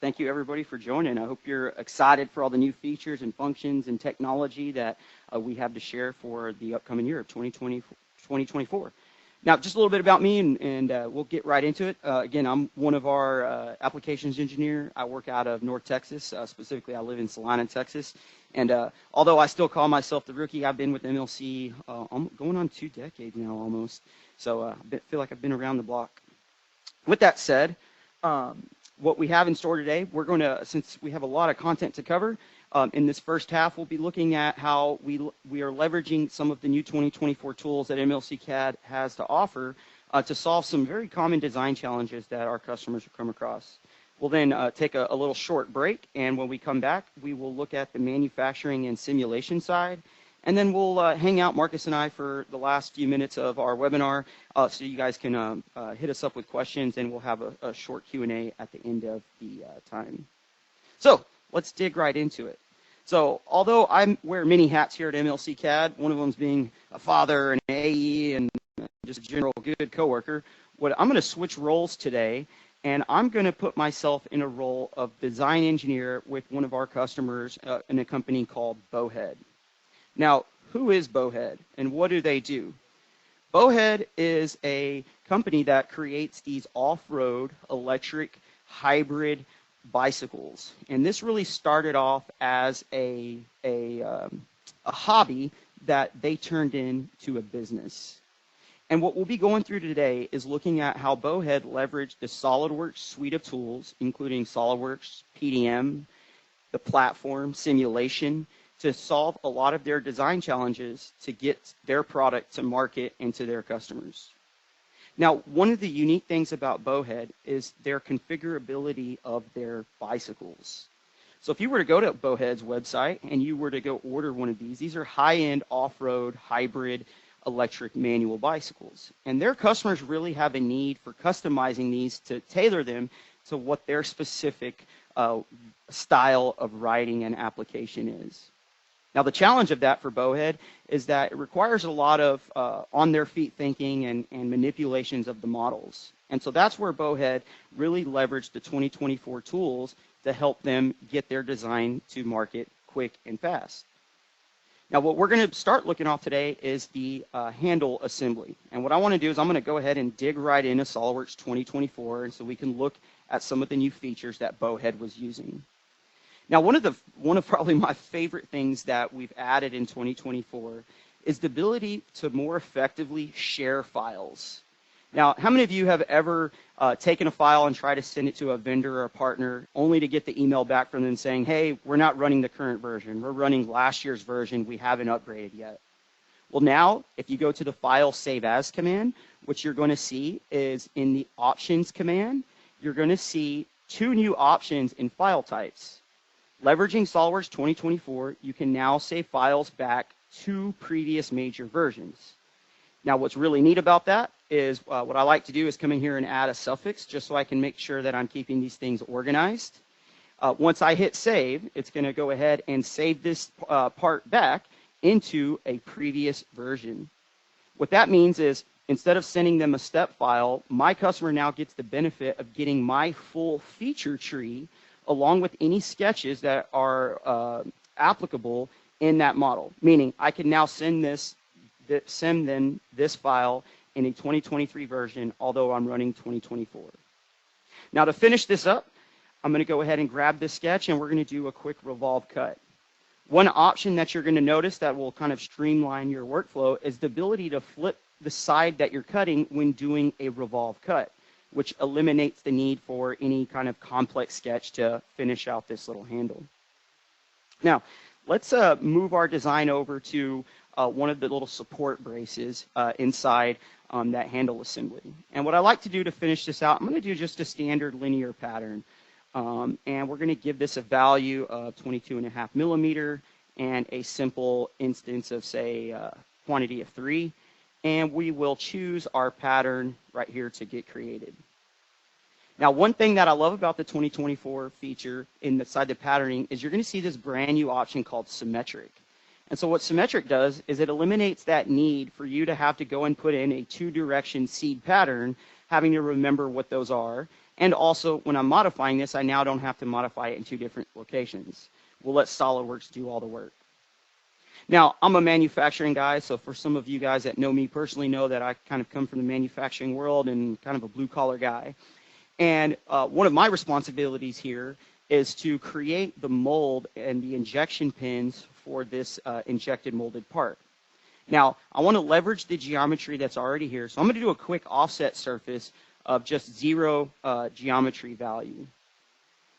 Thank you, everybody, for joining. I hope you're excited for all the new features and functions and technology that we have to share for the upcoming year of 2024. Now, just a little bit about me, and we'll get right into it. Again, I'm one of our applications engineer. I work out of North Texas. Specifically, I live in Salina, Texas. And although I still call myself the rookie, I've been with MLC going on 2 decades now almost. So I feel like I've been around the block. With that said, what we have in store today, we're going to, since we have a lot of content to cover, in this first half, we'll be looking at how we are leveraging some of the new 2024 tools that MLC CAD has to offer to solve some very common design challenges that our customers have come across. We'll then take a little short break, and when we come back, we will look at the manufacturing and simulation side. And then we'll hang out, Marcus and I, for the last few minutes of our webinar so you guys can hit us up with questions, and we'll have a short Q&A at the end of the time. So let's dig right into it. So although I wear many hats here at MLC CAD, one of them is being a father, an AE, and just a general good coworker, I'm going to switch roles today, and I'm going to put myself in a role of design engineer with one of our customers in a company called Bowhead. Now, who is Bowhead and what do they do? Bowhead is a company that creates these off-road electric hybrid bicycles. And this really started off as a hobby that they turned into a business. And what we'll be going through today is looking at how Bowhead leveraged the SolidWorks suite of tools, including SolidWorks, PDM, the platform, simulation, to solve a lot of their design challenges to get their product to market and to their customers. Now, one of the unique things about Bowhead is their configurability of their bicycles. So if you were to go to Bowhead's website and you were to go order one of these are high-end off-road hybrid electric manual bicycles. And their customers really have a need for customizing these to tailor them to what their specific style of riding and application is. Now, the challenge of that for Bowhead is that it requires a lot of on-their-feet thinking and manipulations of the models. And so that's where Bowhead really leveraged the 2024 tools to help them get their design to market quick and fast. Now, what we're going to start looking off today is the handle assembly. And what I want to do is I'm going to go ahead and dig right into SOLIDWORKS 2024, and so we can look at some of the new features that Bowhead was using. Now, one of probably my favorite things that we've added in 2024 is the ability to more effectively share files. Now, how many of you have ever taken a file and tried to send it to a vendor or a partner only to get the email back from them saying, hey, we're not running the current version. We're running last year's version. We haven't upgraded yet. Well, now, if you go to the File Save As command, what you're going to see is in the Options command, you're going to see 2 new options in file types. Leveraging SOLIDWORKS 2024, you can now save files back to previous major versions. Now, what's really neat about that is what I like to do is come in here and add a suffix just so I can make sure that I'm keeping these things organized. Once I hit save, it's going to go ahead and save this part back into a previous version. What that means is instead of sending them a step file, my customer now gets the benefit of getting my full feature tree along with any sketches that are applicable in that model. Meaning, I can now send them this file in a 2023 version, although I'm running 2024. Now, to finish this up, I'm going to go ahead and grab this sketch, and we're going to do a quick revolve cut. One option that you're going to notice that will kind of streamline your workflow is the ability to flip the side that you're cutting when doing a revolve cut, which eliminates the need for any kind of complex sketch to finish out this little handle. Now, let's move our design over to one of the little support braces inside that handle assembly. And what I like to do to finish this out, I'm going to do just a standard linear pattern. And we're going to give this a value of 22.5 millimeter and a simple instance of, say, quantity of 3. And we will choose our pattern right here to get created. Now, one thing that I love about the 2024 feature inside the patterning is you're going to see this brand new option called Symmetric. And so what Symmetric does is it eliminates that need for you to have to go and put in a 2-direction seed pattern, having to remember what those are, And also, when I'm modifying this, I now don't have to modify it in 2 different locations. We'll let SolidWorks do all the work. Now, I'm a manufacturing guy, so for some of you guys that know me personally know that I kind of come from the manufacturing world and kind of a blue-collar guy. And one of my responsibilities here is to create the mold and the injection pins for this injected molded part. Now, I want to leverage the geometry that's already here, so I'm going to do a quick offset surface of just 0 geometry value.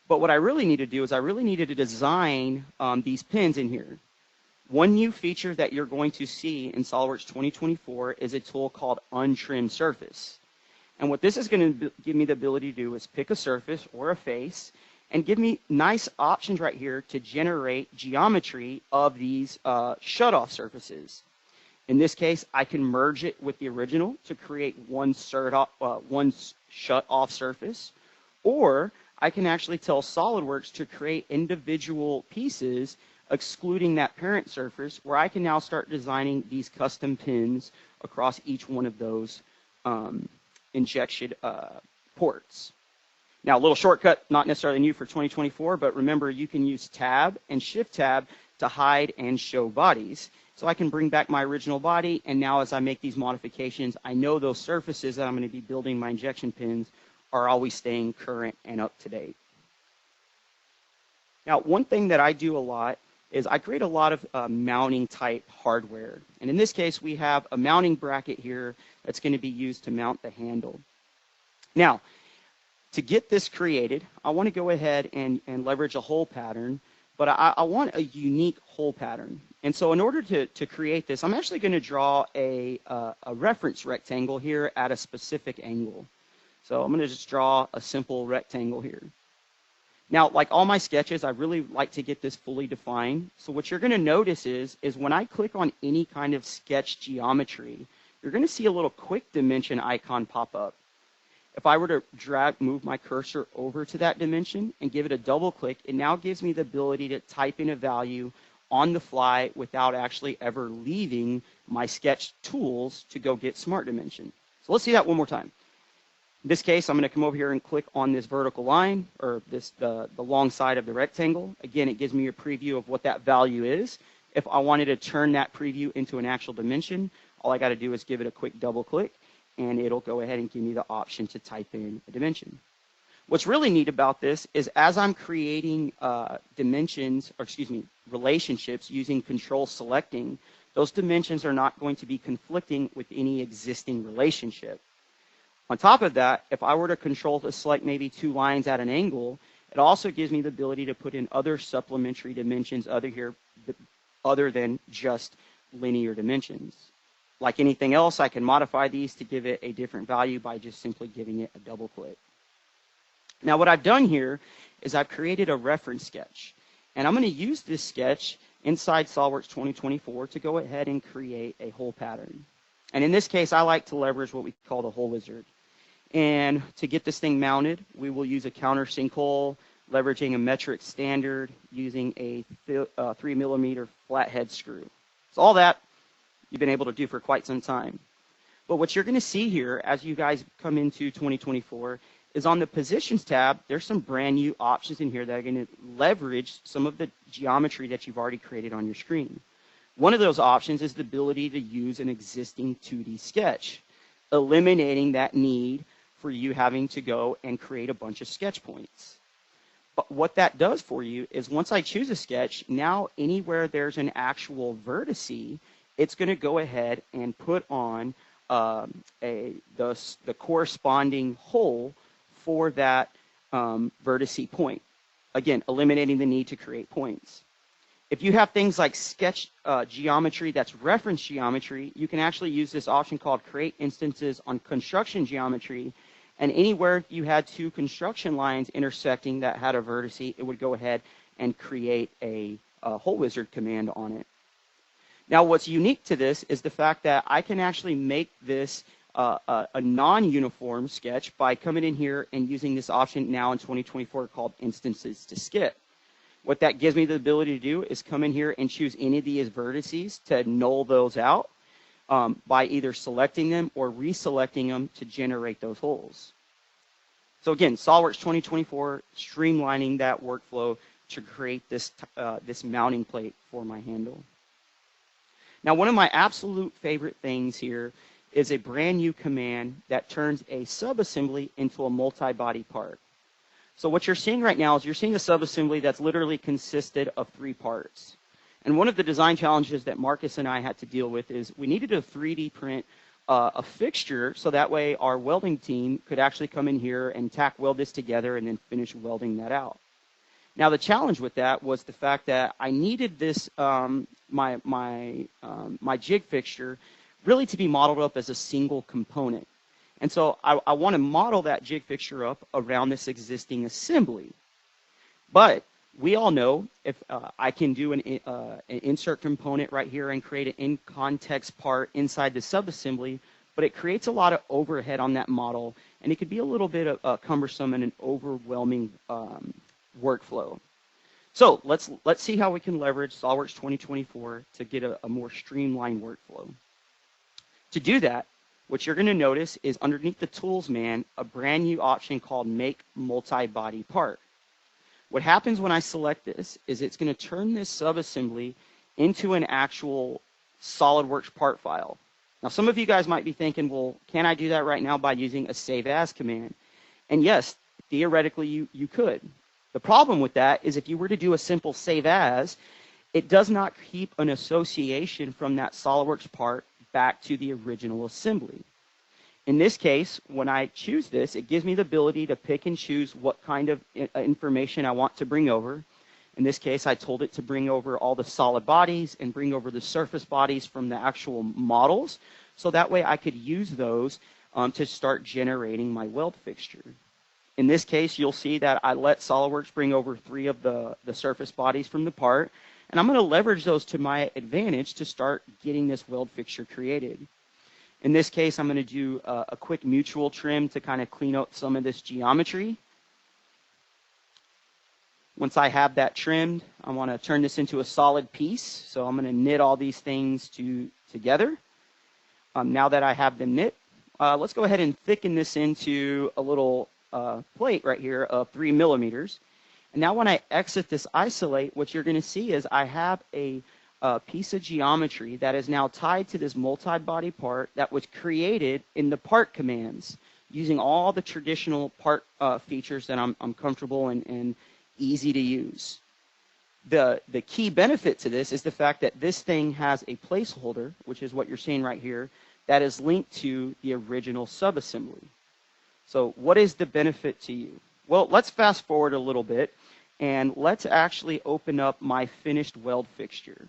But what I really need to do is I really needed to design these pins in here. One new feature that you're going to see in SOLIDWORKS 2024 is a tool called Untrimmed Surface. And what this is going to give me the ability to do is pick a surface or a face and give me nice options right here to generate geometry of these shut-off surfaces. In this case, I can merge it with the original to create one shut-off surface, or I can actually tell SOLIDWORKS to create individual pieces excluding that parent surface, where I can now start designing these custom pins across each one of those injection ports. Now, a little shortcut, not necessarily new for 2024, but remember, you can use Tab and Shift Tab to hide and show bodies. So I can bring back my original body, and now as I make these modifications, I know those surfaces that I'm going to be building my injection pins are always staying current and up to date. Now, one thing that I do a lot is I create a lot of mounting type hardware. And in this case, we have a mounting bracket here that's going to be used to mount the handle. Now, to get this created, I want to go ahead and leverage a hole pattern, but I want a unique hole pattern. And so in order to create this, I'm actually going to draw a reference rectangle here at a specific angle. So I'm going to just draw a simple rectangle here. Now, like all my sketches, I really like to get this fully defined. So what you're going to notice is when I click on any kind of sketch geometry, you're going to see a little quick dimension icon pop up. If I were to move my cursor over to that dimension and give it a double click, it now gives me the ability to type in a value on the fly without actually ever leaving my sketch tools to go get Smart Dimension. So let's see that one more time. In this case, I'm going to come over here and click on this vertical line, or the long side of the rectangle. Again, it gives me a preview of what that value is. If I wanted to turn that preview into an actual dimension, all I got to do is give it a quick double click, and it'll go ahead and give me the option to type in a dimension. What's really neat about this is as I'm creating relationships using control selecting, those dimensions are not going to be conflicting with any existing relationship. On top of that, if I were to control to select maybe 2 lines at an angle, it also gives me the ability to put in other supplementary dimensions other than just linear dimensions. Like anything else, I can modify these to give it a different value by just simply giving it a double click. Now what I've done here is I've created a reference sketch. And I'm going to use this sketch inside SOLIDWORKS 2024 to go ahead and create a hole pattern. And in this case, I like to leverage what we call the hole wizard. And to get this thing mounted, we will use a countersink hole, leveraging a metric standard, using a 3mm flathead screw. So all that you've been able to do for quite some time. But what you're going to see here as you guys come into 2024 is on the Positions tab, there's some brand new options in here that are going to leverage some of the geometry that you've already created on your screen. One of those options is the ability to use an existing 2D sketch, eliminating that need for you having to go and create a bunch of sketch points. But what that does for you is once I choose a sketch, now anywhere there's an actual vertice, it's going to go ahead and put on the corresponding hole for that vertice point. Again, eliminating the need to create points. If you have things like sketch geometry that's reference geometry, you can actually use this option called Create Instances on Construction Geometry. And anywhere you had 2 construction lines intersecting that had a vertice, it would go ahead and create a hole wizard command on it. Now, what's unique to this is the fact that I can actually make this a non-uniform sketch by coming in here and using this option now in 2024 called Instances to Skip. What that gives me the ability to do is come in here and choose any of these vertices to null those out by either selecting them or reselecting them to generate those holes. So again, SOLIDWORKS 2024, streamlining that workflow to create this, this mounting plate for my handle. Now, one of my absolute favorite things here is a brand new command that turns a subassembly into a multi-body part. So what you're seeing right now is you're seeing a subassembly that's literally consisted of 3 parts. And one of the design challenges that Marcus and I had to deal with is we needed to 3D print a fixture so that way our welding team could actually come in here and tack weld this together and then finish welding that out. Now the challenge with that was the fact that I needed this my jig fixture really to be modeled up as a single component. And so I want to model that jig fixture up around this existing assembly. But we all know if I can do an insert component right here and create an in-context part inside the subassembly, but it creates a lot of overhead on that model, and it could be a little bit cumbersome and an overwhelming workflow. So let's see how we can leverage SOLIDWORKS 2024 to get a more streamlined workflow. To do that, what you're going to notice is underneath the tools man, a brand new option called Make Multi-Body Part. What happens when I select this is it's going to turn this subassembly into an actual SOLIDWORKS part file. Now, some of you guys might be thinking, well, can I do that right now by using a save as command? And yes, theoretically, you could. The problem with that is if you were to do a simple save as, it does not keep an association from that SOLIDWORKS part back to the original assembly. In this case, when I choose this, it gives me the ability to pick and choose what kind of information I want to bring over. In this case, I told it to bring over all the solid bodies and bring over the surface bodies from the actual models, so that way I could use those to start generating my weld fixture. In this case, you'll see that I let SOLIDWORKS bring over 3 of the surface bodies from the part, and I'm going to leverage those to my advantage to start getting this weld fixture created. In this case, I'm going to do a quick mutual trim to kind of clean up some of this geometry. Once I have that trimmed, I want to turn this into a solid piece. So I'm going to knit all these things together. Now that I have them knit, let's go ahead and thicken this into a little plate right here of 3 millimeters. And now when I exit this isolate, what you're going to see is I have a piece of geometry that is now tied to this multi-body part that was created in the part commands using all the traditional part features that I'm comfortable and easy to use. The key benefit to this is the fact that this thing has a placeholder, which is what you're seeing right here, that is linked to the original subassembly. So what is the benefit to you? Well, let's fast forward a little bit and let's actually open up my finished weld fixture.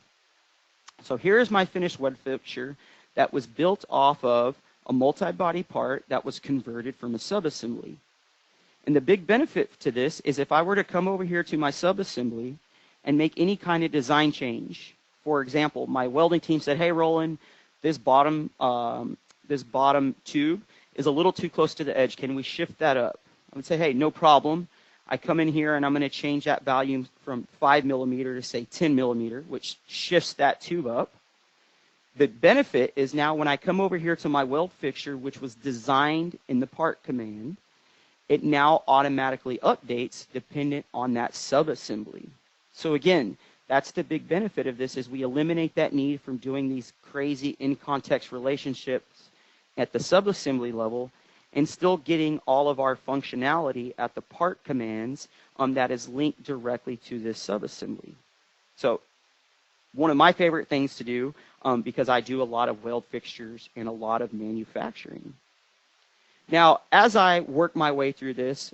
So here is my finished weld fixture that was built off of a multi-body part that was converted from a subassembly. And the big benefit to this is if I were to come over here to my subassembly and make any kind of design change. For example, my welding team said, hey, Roland, this bottom tube is a little too close to the edge. Can we shift that up? I would say, hey, no problem. I come in here and I'm going to change that value from 5 millimeter to say 10 millimeter, which shifts that tube up. The benefit is now when I come over here to my weld fixture, which was designed in the part command, it now automatically updates dependent on that subassembly. So again, that's the big benefit of this is we eliminate that need from doing these crazy in-context relationships at the subassembly level and still getting all of our functionality at the part commands that is linked directly to this subassembly. So one of my favorite things to do because I do a lot of weld fixtures and a lot of manufacturing. Now, as I work my way through this,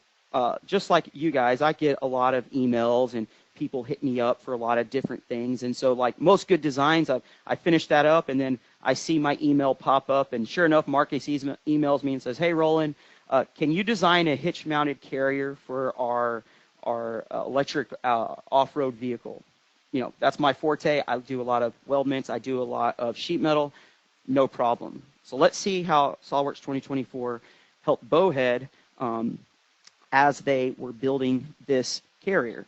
just like you guys, I get a lot of emails and people hit me up for a lot of different things. And so like most good designs, I finish that up and then I see my email pop up. And sure enough, Marcus emails me and says, hey, Roland, can you design a hitch-mounted carrier for our electric off-road vehicle? You know, that's my forte. I do a lot of weldments. I do a lot of sheet metal. No problem. So let's see how SOLIDWORKS 2024 helped Bowhead as they were building this carrier.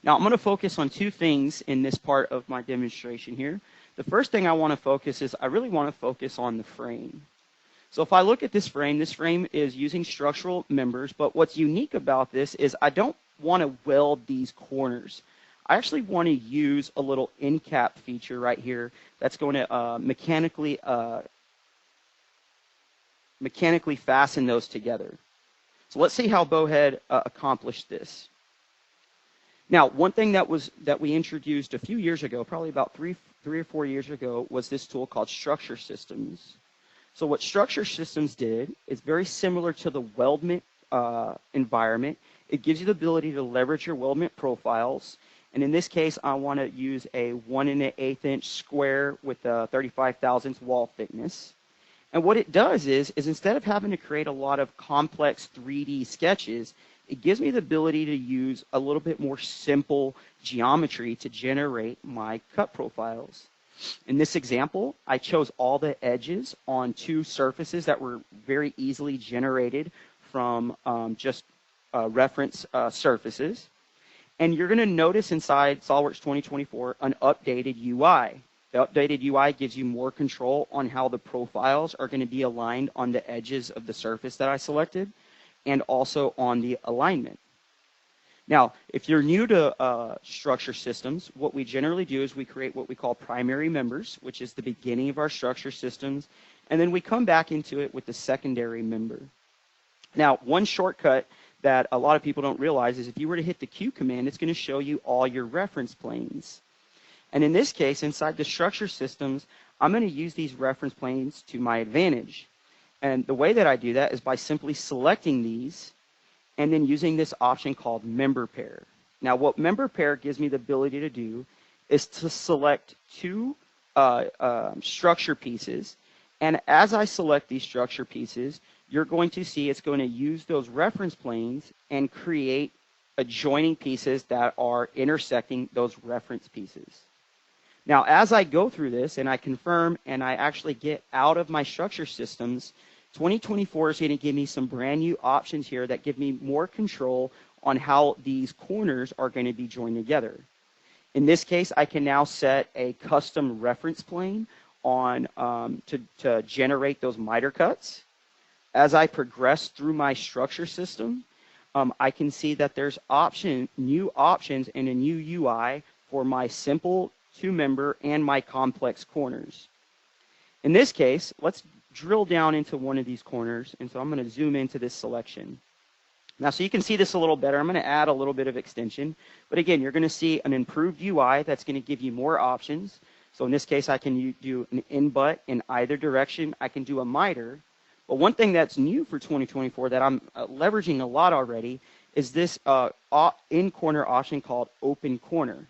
Now, I'm going to focus on 2 things in this part of my demonstration here. The first thing I want to focus is I really want to focus on the frame. So if I look at this frame is using structural members, but what's unique about this is I don't want to weld these corners. I actually want to use a little end cap feature right here that's going to mechanically fasten those together. So let's see how Bowhead accomplished this. Now, one thing that we introduced a few years ago, probably about three or 4 years ago, was this tool called Structure Systems. So what Structure Systems did is very similar to the weldment environment. It gives you the ability to leverage your weldment profiles. And in this case, I want to use a 1 1/8 inch square with a 35 thousandths wall thickness. And what it does is instead of having to create a lot of complex 3D sketches, it gives me the ability to use a little bit more simple geometry to generate my cut profiles. In this example, I chose all the edges on 2 surfaces that were very easily generated from just reference surfaces. And you're going to notice inside SOLIDWORKS 2024 an updated UI. The updated UI gives you more control on how the profiles are going to be aligned on the edges of the surface that I selected, and also on the alignment. Now, if you're new to structure systems, what we generally do is we create what we call primary members, which is the beginning of our structure systems, and then we come back into it with the secondary member. Now, one shortcut that a lot of people don't realize is if you were to hit the Q command, it's going to show you all your reference planes. And in this case, inside the structure systems, I'm going to use these reference planes to my advantage. And the way that I do that is by simply selecting these and then using this option called member pair. Now, what member pair gives me the ability to do is to select 2 structure pieces. And as I select these structure pieces, you're going to see it's going to use those reference planes and create adjoining pieces that are intersecting those reference pieces. Now, as I go through this and I confirm and I actually get out of my structure systems, 2024 is going to give me some brand new options here that give me more control on how these corners are going to be joined together. In this case, I can now set a custom reference plane on to generate those miter cuts. As I progress through my structure system, I can see that there's new options and a new UI for my simple 2-member and my complex corners. In this case, let's drill down into one of these corners, and so I'm going to zoom into this selection. Now, so you can see this a little better, I'm going to add a little bit of extension, but again, you're going to see an improved UI that's going to give you more options. So in this case, I can do an in-butt in either direction. I can do a miter. But one thing that's new for 2024 that I'm leveraging a lot already is this in-corner option called open corner.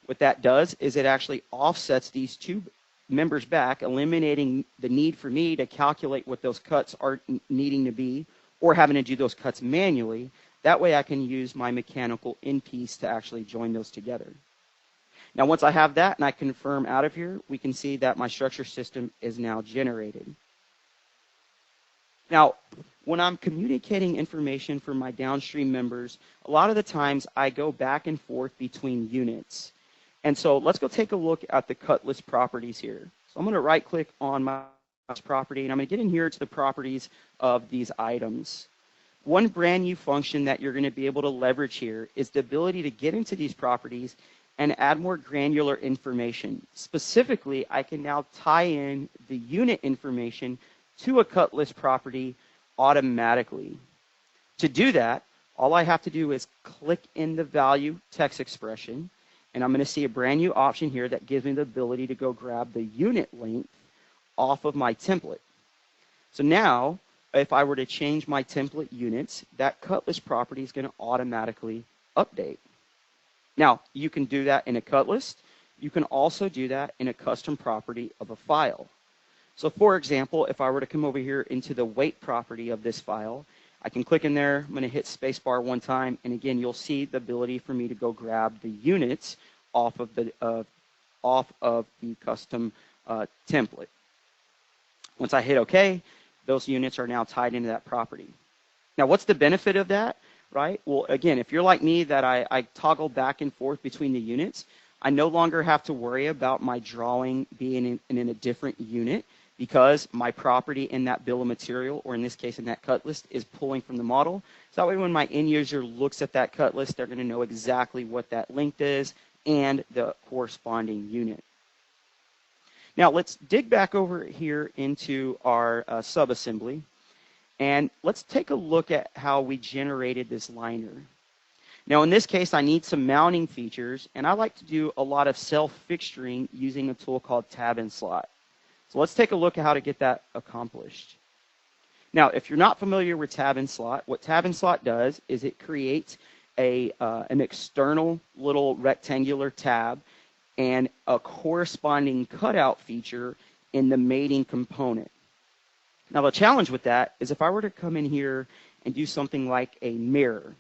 What that does is it actually offsets these 2 members back, eliminating the need for me to calculate what those cuts are needing to be or having to do those cuts manually. That way I can use my mechanical end piece to actually join those together. Now, once I have that and I confirm out of here, we can see that my structure system is now generated. Now, when I'm communicating information for my downstream members, a lot of the times I go back and forth between units. And so let's go take a look at the cut list properties here. So I'm going to right-click on my property, and I'm going to get in here to the properties of these items. One brand new function that you're going to be able to leverage here is the ability to get into these properties and add more granular information. Specifically, I can now tie in the unit information to a cut list property automatically. To do that, all I have to do is click in the value text expression, and I'm going to see a brand new option here that gives me the ability to go grab the unit length off of my template. So now, if I were to change my template units, that cut list property is going to automatically update. Now, you can do that in a cut list. You can also do that in a custom property of a file. So for example, if I were to come over here into the weight property of this file, I can click in there, I'm going to hit spacebar 1 time, and again, you'll see the ability for me to go grab the units off of the custom template. Once I hit OK, those units are now tied into that property. Now, what's the benefit of that, right? Well, again, if you're like me that I toggle back and forth between the units, I no longer have to worry about my drawing being in a different unit. because my property in that bill of material, or in this case in that cut list, is pulling from the model. So that way when my end user looks at that cut list, they're going to know exactly what that length is and the corresponding unit. Now let's dig back over here into our subassembly, and let's take a look at how we generated this liner. Now in this case, I need some mounting features, and I like to do a lot of self-fixturing using a tool called tab and slot. So let's take a look at how to get that accomplished. Now, if you're not familiar with tab and slot, what tab and slot does is it creates an external little rectangular tab and a corresponding cutout feature in the mating component. Now, the challenge with that is if I were to come in here and do something like a mirror.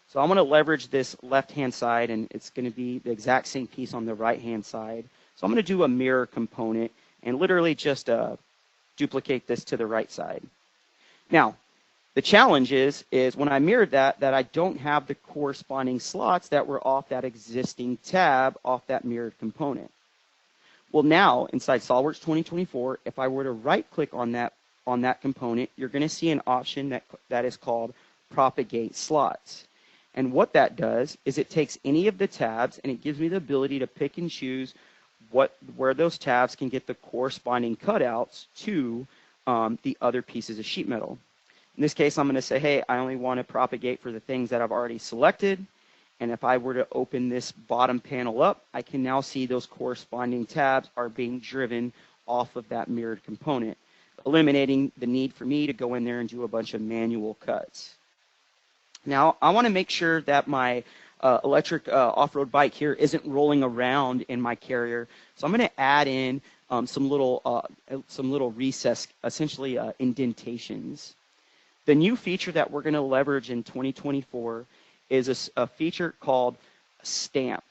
So I'm going to leverage this left-hand side, and it's going to be the exact same piece on the right-hand side. So I'm going to do a mirror component and literally just duplicate this to the right side. Now, the challenge is when I mirrored that I don't have the corresponding slots that were off that existing tab off that mirrored component. Well, now, inside SOLIDWORKS 2024, if I were to right-click on that component, you're going to see an option that is called propagate slots. And what that does is it takes any of the tabs and it gives me the ability to pick and choose where those tabs can get the corresponding cutouts to the other pieces of sheet metal. In this case, I'm going to say, hey, I only want to propagate for the things that I've already selected. And if I were to open this bottom panel up, I can now see those corresponding tabs are being driven off of that mirrored component, eliminating the need for me to go in there and do a bunch of manual cuts. Now, I want to make sure that my electric off-road bike here isn't rolling around in my carrier. So I'm going to add in some little recess, essentially indentations. The new feature that we're going to leverage in 2024 is a feature called stamp.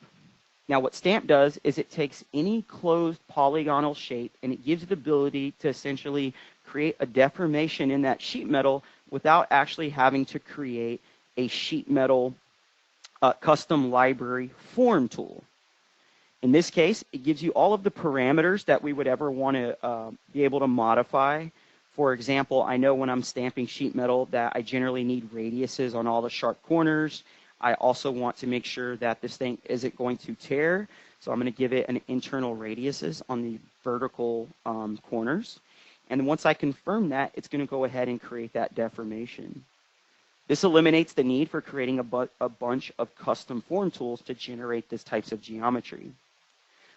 Now, what stamp does is it takes any closed polygonal shape and it gives it the ability to essentially create a deformation in that sheet metal without actually having to create a sheet metal custom library form tool. In this case, it gives you all of the parameters that we would ever want to be able to modify. For example, I know when I'm stamping sheet metal that I generally need radiuses on all the sharp corners. I also want to make sure that this thing isn't going to tear, so I'm going to give it an internal radiuses on the vertical corners. And once I confirm that, it's going to go ahead and create that deformation. This eliminates the need for creating a bunch of custom form tools to generate this types of geometry.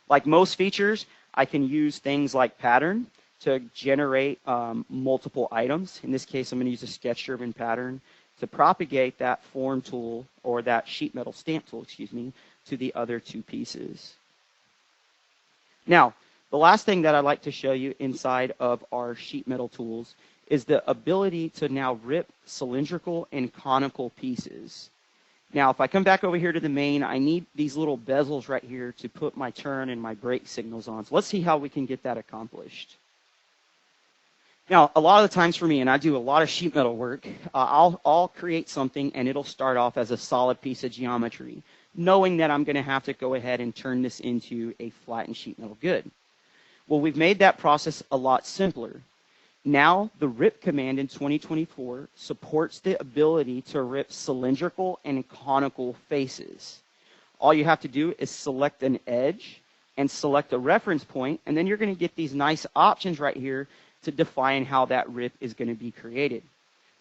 Like most features, I can use things like pattern to generate multiple items. In this case, I'm going to use a sketch-driven pattern to propagate that form tool, or that sheet metal stamp tool, excuse me, to the other two pieces. Now, the last thing that I'd like to show you inside of our sheet metal tools is the ability to now rip cylindrical and conical pieces. Now, if I come back over here to the main, I need these little bezels right here to put my turn and my brake signals on. So let's see how we can get that accomplished. Now, a lot of the times for me, and I do a lot of sheet metal work, I'll create something and it'll start off as a solid piece of geometry, knowing that I'm going to have to go ahead and turn this into a flattened sheet metal good. Well, we've made that process a lot simpler. Now, the rip command in 2024 supports the ability to rip cylindrical and conical faces. All you have to do is select an edge and select a reference point, and then you're going to get these nice options right here to define how that rip is going to be created.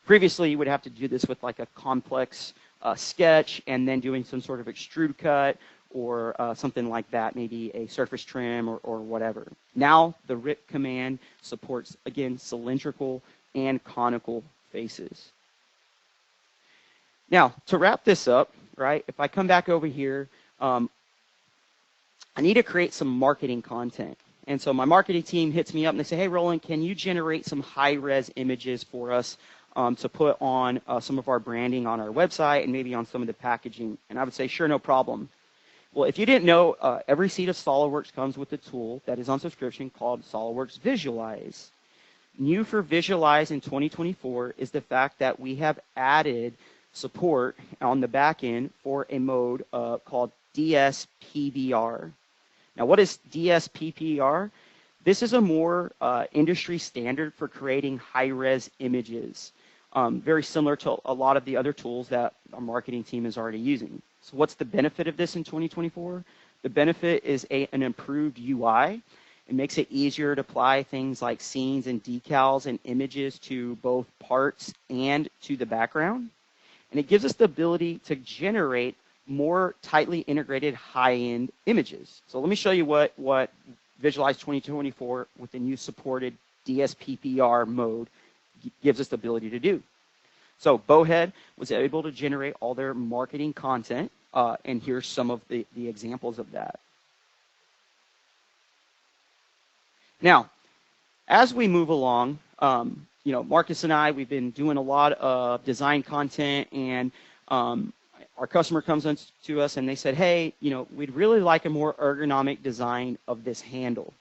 Previously, you would have to do this with like a complex sketch and then doing some sort of extrude cut or something like that, maybe a surface trim or whatever. Now, the rip command supports, again, cylindrical and conical faces. Now, to wrap this up, right, if I come back over here, I need to create some marketing content. And so my marketing team hits me up and they say, hey, Roland, can you generate some high-res images for us to put on some of our branding on our website and maybe on some of the packaging? And I would say, sure, no problem. Well, if you didn't know, every seat of SOLIDWORKS comes with a tool that is on subscription called SOLIDWORKS Visualize. New for Visualize in 2024 is the fact that we have added support on the back end for a mode called DSPBR. Now, what is DSPBR? This is a more industry standard for creating high-res images, very similar to a lot of the other tools that our marketing team is already using. So what's the benefit of this in 2024? The benefit is an improved UI. It makes it easier to apply things like scenes and decals and images to both parts and to the background. And it gives us the ability to generate more tightly integrated high-end images. So let me show you what Visualize 2024 with the new supported DSPPR mode gives us the ability to do. So Bowhead was able to generate all their marketing content, and here's some of the examples of that. Now, as we move along, Marcus and I, we've been doing a lot of design content, and our customer comes to us and they said, hey, we'd really like a more ergonomic design of this handle.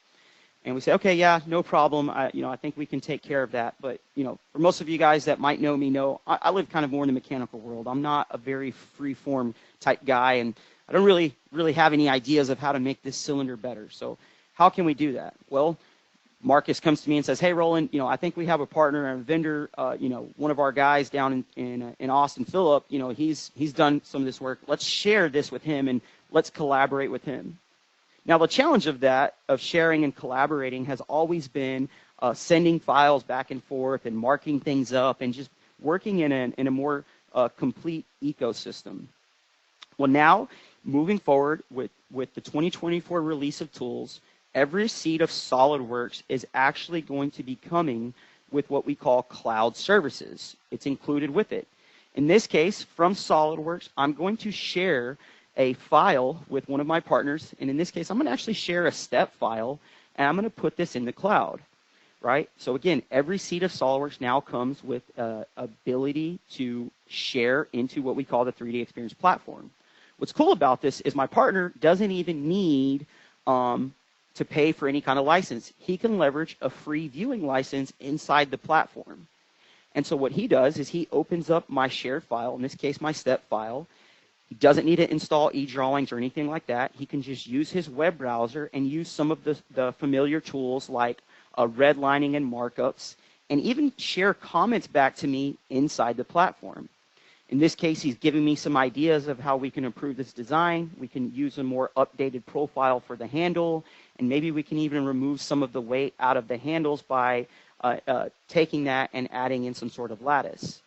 And we say, okay, yeah, no problem. I think we can take care of that. But, for most of you guys that might know me I live kind of more in the mechanical world. I'm not a very free-form type guy, and I don't really have any ideas of how to make this cylinder better. So how can we do that? Well, Marcus comes to me and says, hey, Roland, I think we have a partner and a vendor, one of our guys down in Austin, Philip, he's done some of this work. Let's share this with him and let's collaborate with him. Now, the challenge of that, of sharing and collaborating, has always been sending files back and forth and marking things up and just working in a more complete ecosystem. Well, now, moving forward with the 2024 release of tools, every seat of SOLIDWORKS is actually going to be coming with what we call cloud services. It's included with it. In this case, from SOLIDWORKS, I'm going to share a file with one of my partners, and in this case, I'm going to actually share a step file, and I'm going to put this in the cloud, right? So again, every seat of SOLIDWORKS now comes with ability to share into what we call the 3D Experience platform. What's cool about this is my partner doesn't even need to pay for any kind of license. He can leverage a free viewing license inside the platform. And so what he does is he opens up my shared file, in this case my step file. He doesn't need to install eDrawings or anything like that. He can just use his web browser and use some of the familiar tools like redlining and markups, and even share comments back to me inside the platform. In this case, he's giving me some ideas of how we can improve this design. We can use a more updated profile for the handle, and maybe we can even remove some of the weight out of the handles by taking that and adding in some sort of lattice.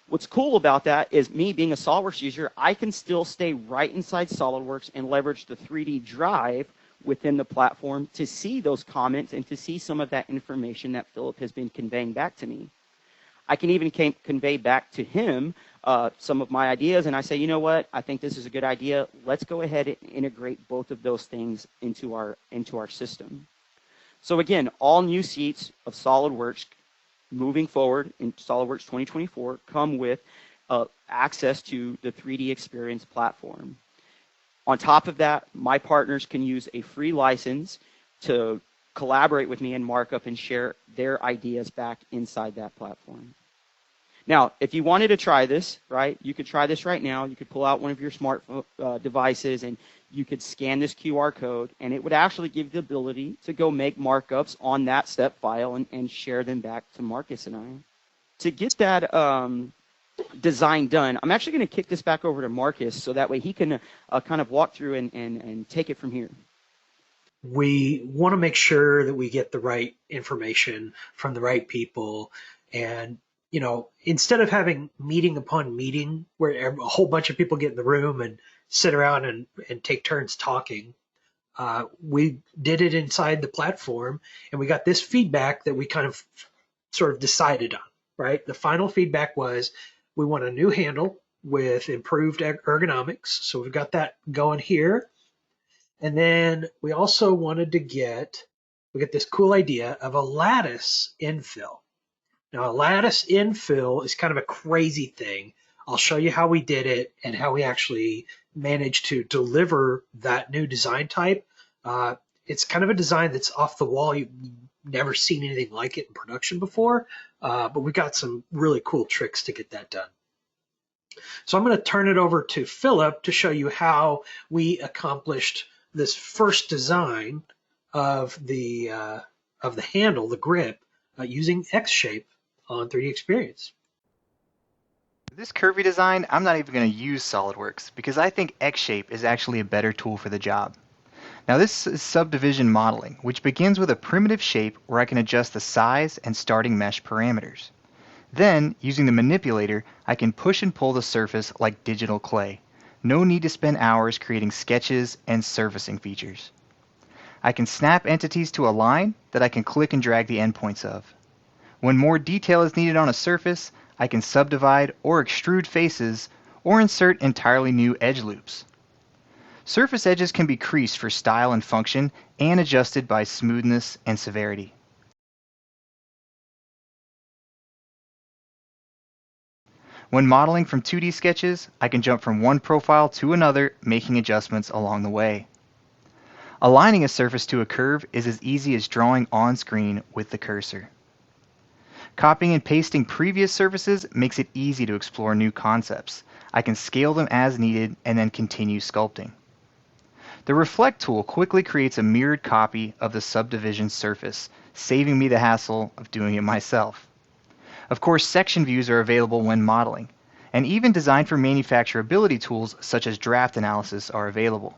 What's cool about that is me being a SOLIDWORKS user, I can still stay right inside SOLIDWORKS and leverage the 3D drive within the platform to see those comments and to see some of that information that Philip has been conveying back to me. I can even convey back to him some of my ideas, and I say, you know what, I think this is a good idea. Let's go ahead and integrate both of those things into our system. So again, all new seats of SOLIDWORKS moving forward in SOLIDWORKS 2024 come with access to the 3D Experience platform. On top of that, my partners can use a free license to collaborate with me and markup and share their ideas back inside that platform. Now, if you wanted to try this, right, you could try this right now. You could pull out one of your smart devices and you could scan this QR code, and it would actually give you the ability to go make markups on that step file and share them back to Marcus and I. To get that design done, I'm actually going to kick this back over to Marcus so that way he can kind of walk through and take it from here. We want to make sure that we get the right information from the right people. And, you know, instead of having meeting upon meeting where a whole bunch of people get in the room and sit around and take turns talking, we did it inside the platform, and we got this feedback that we kind of sort of decided on, right? The final feedback was we want a new handle with improved ergonomics. So we've got that going here. And then we also wanted to get this cool idea of a lattice infill. Now, a lattice infill is kind of a crazy thing. I'll show you how we did it and how we actually managed to deliver that new design type. It's kind of a design that's off the wall. You've never seen anything like it in production before, but we got some really cool tricks to get that done. So I'm going to turn it over to Philip to show you how we accomplished this first design of the of the handle, the grip, using X shape on 3D Experience. For this curvy design, I'm not even going to use SOLIDWORKS because I think X-shape is actually a better tool for the job. Now this is subdivision modeling, which begins with a primitive shape where I can adjust the size and starting mesh parameters. Then, using the manipulator, I can push and pull the surface like digital clay. No need to spend hours creating sketches and surfacing features. I can snap entities to a line that I can click and drag the endpoints of. When more detail is needed on a surface, I can subdivide or extrude faces or insert entirely new edge loops. Surface edges can be creased for style and function and adjusted by smoothness and severity. When modeling from 2D sketches, I can jump from one profile to another, making adjustments along the way. Aligning a surface to a curve is as easy as drawing on screen with the cursor. Copying and pasting previous surfaces makes it easy to explore new concepts. I can scale them as needed and then continue sculpting. The Reflect tool quickly creates a mirrored copy of the subdivision surface, saving me the hassle of doing it myself. Of course, section views are available when modeling, and even designed for manufacturability tools such as draft analysis are available.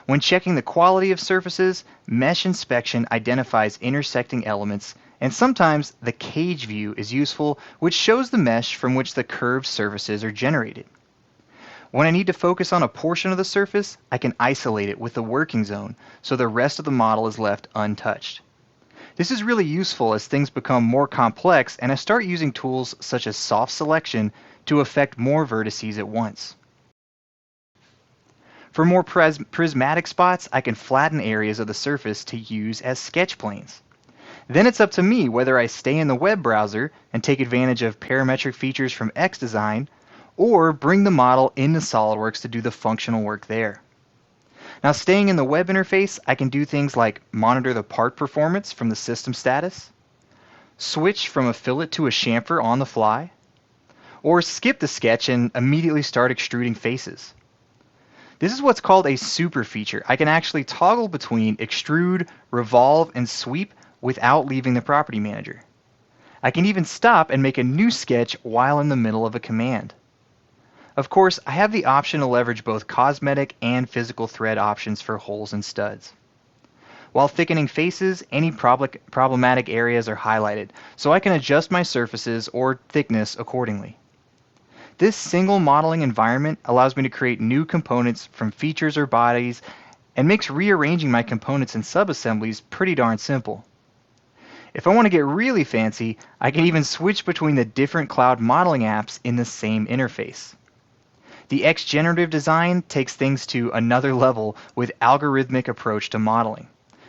When checking the quality of surfaces, Mesh Inspection identifies intersecting elements, and sometimes the cage view is useful, which shows the mesh from which the curved surfaces are generated. When I need to focus on a portion of the surface, I can isolate it with the working zone, so the rest of the model is left untouched. This is really useful as things become more complex and I start using tools such as soft selection to affect more vertices at once. For more prismatic spots, I can flatten areas of the surface to use as sketch planes. Then it's up to me whether I stay in the web browser and take advantage of parametric features from XDesign, or bring the model into SOLIDWORKS to do the functional work there. Now, staying in the web interface, I can do things like monitor the part performance from the system status, switch from a fillet to a chamfer on the fly, or skip the sketch and immediately start extruding faces. This is what's called a super feature. I can actually toggle between extrude, revolve, and sweep without leaving the property manager. I can even stop and make a new sketch while in the middle of a command. Of course, I have the option to leverage both cosmetic and physical thread options for holes and studs. While thickening faces, any problematic areas are highlighted, so I can adjust my surfaces or thickness accordingly. This single modeling environment allows me to create new components from features or bodies and makes rearranging my components in subassemblies pretty darn simple. If I want to get really fancy, I can even switch between the different cloud modeling apps in the same interface. The X-generative design takes things to another level with algorithmic approach to modeling,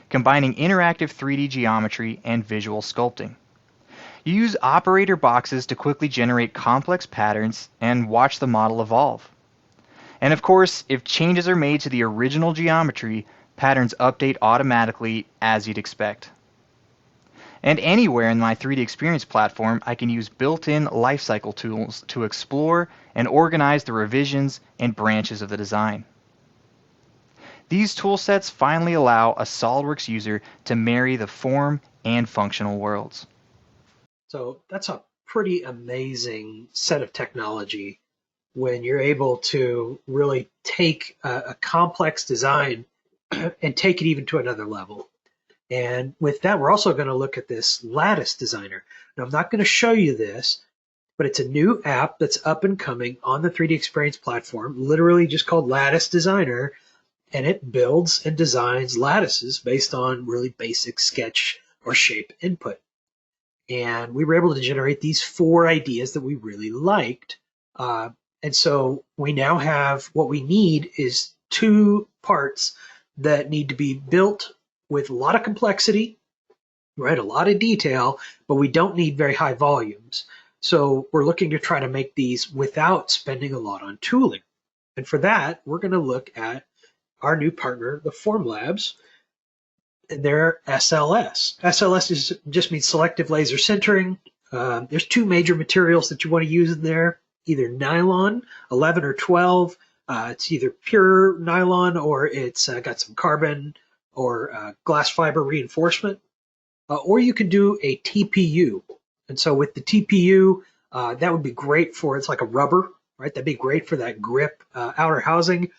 combining interactive 3D geometry and visual sculpting. You use operator boxes to quickly generate complex patterns and watch the model evolve. And of course, if changes are made to the original geometry, patterns update automatically as you'd expect. And anywhere in my 3D Experience platform, I can use built-in lifecycle tools to explore and organize the revisions and branches of the design. These toolsets finally allow a SOLIDWORKS user to marry the form and functional worlds. So that's a pretty amazing set of technology when you're able to really take a complex design and take it even to another level. And with that, we're also going to look at this Lattice Designer. Now, I'm not going to show you this, but it's a new app that's up and coming on the 3D Experience platform, literally just called Lattice Designer, and it builds and designs lattices based on really basic sketch or shape input. And we were able to generate these 4 ideas that we really liked. And so we now have what we need is 2 parts that need to be built with a lot of complexity, right? A lot of detail, but we don't need very high volumes. So we're looking to try to make these without spending a lot on tooling. And for that, we're going to look at our new partner, the Formlabs, and their SLS. SLS just means selective laser sintering. There's 2 major materials that you want to use in there, either nylon, 11 or 12. It's either pure nylon or it's got some carbon or glass fiber reinforcement. or you can do a TPU. And so with the TPU, that would be great for, it's like a rubber, right? That'd be great for that grip outer housing.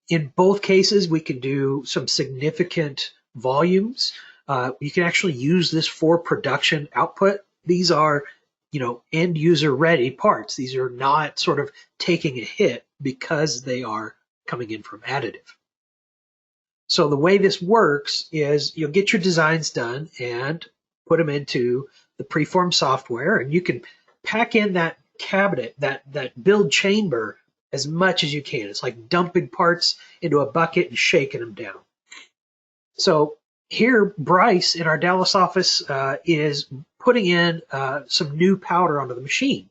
In both cases, we can do some significant volumes. You can actually use this for production output. These are, end user ready parts. These are not sort of taking a hit because they are coming in from additive. So the way this works is you'll get your designs done and put them into the preform software, and you can pack in that cabinet, that build chamber, as much as you can. It's like dumping parts into a bucket and shaking them down. So here, Bryce in our Dallas office is putting in some new powder onto the machine.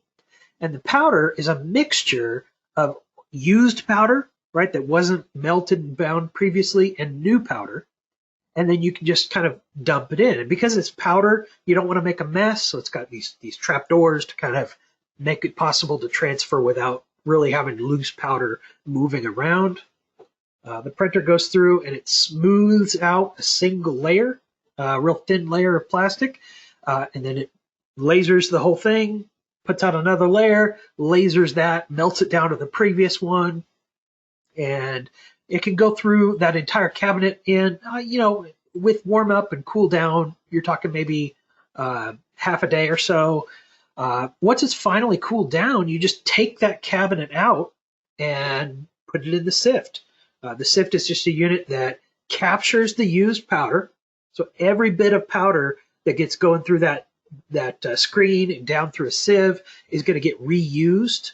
And the powder is a mixture of used powder, right, that wasn't melted and bound previously, and new powder. And then you can just kind of dump it in. And because it's powder, you don't want to make a mess. So it's got these trap doors to kind of make it possible to transfer without really having loose powder moving around. The printer goes through and it smooths out a single layer, a real thin layer of plastic, and then it lasers the whole thing, puts out another layer, lasers that, melts it down to the previous one, and it can go through that entire cabinet in, with warm up and cool down. You're talking maybe half a day or so. Once it's finally cooled down, you just take that cabinet out and put it in the sift. The sift is just a unit that captures the used powder. So every bit of powder that gets going through that screen and down through a sieve is going to get reused.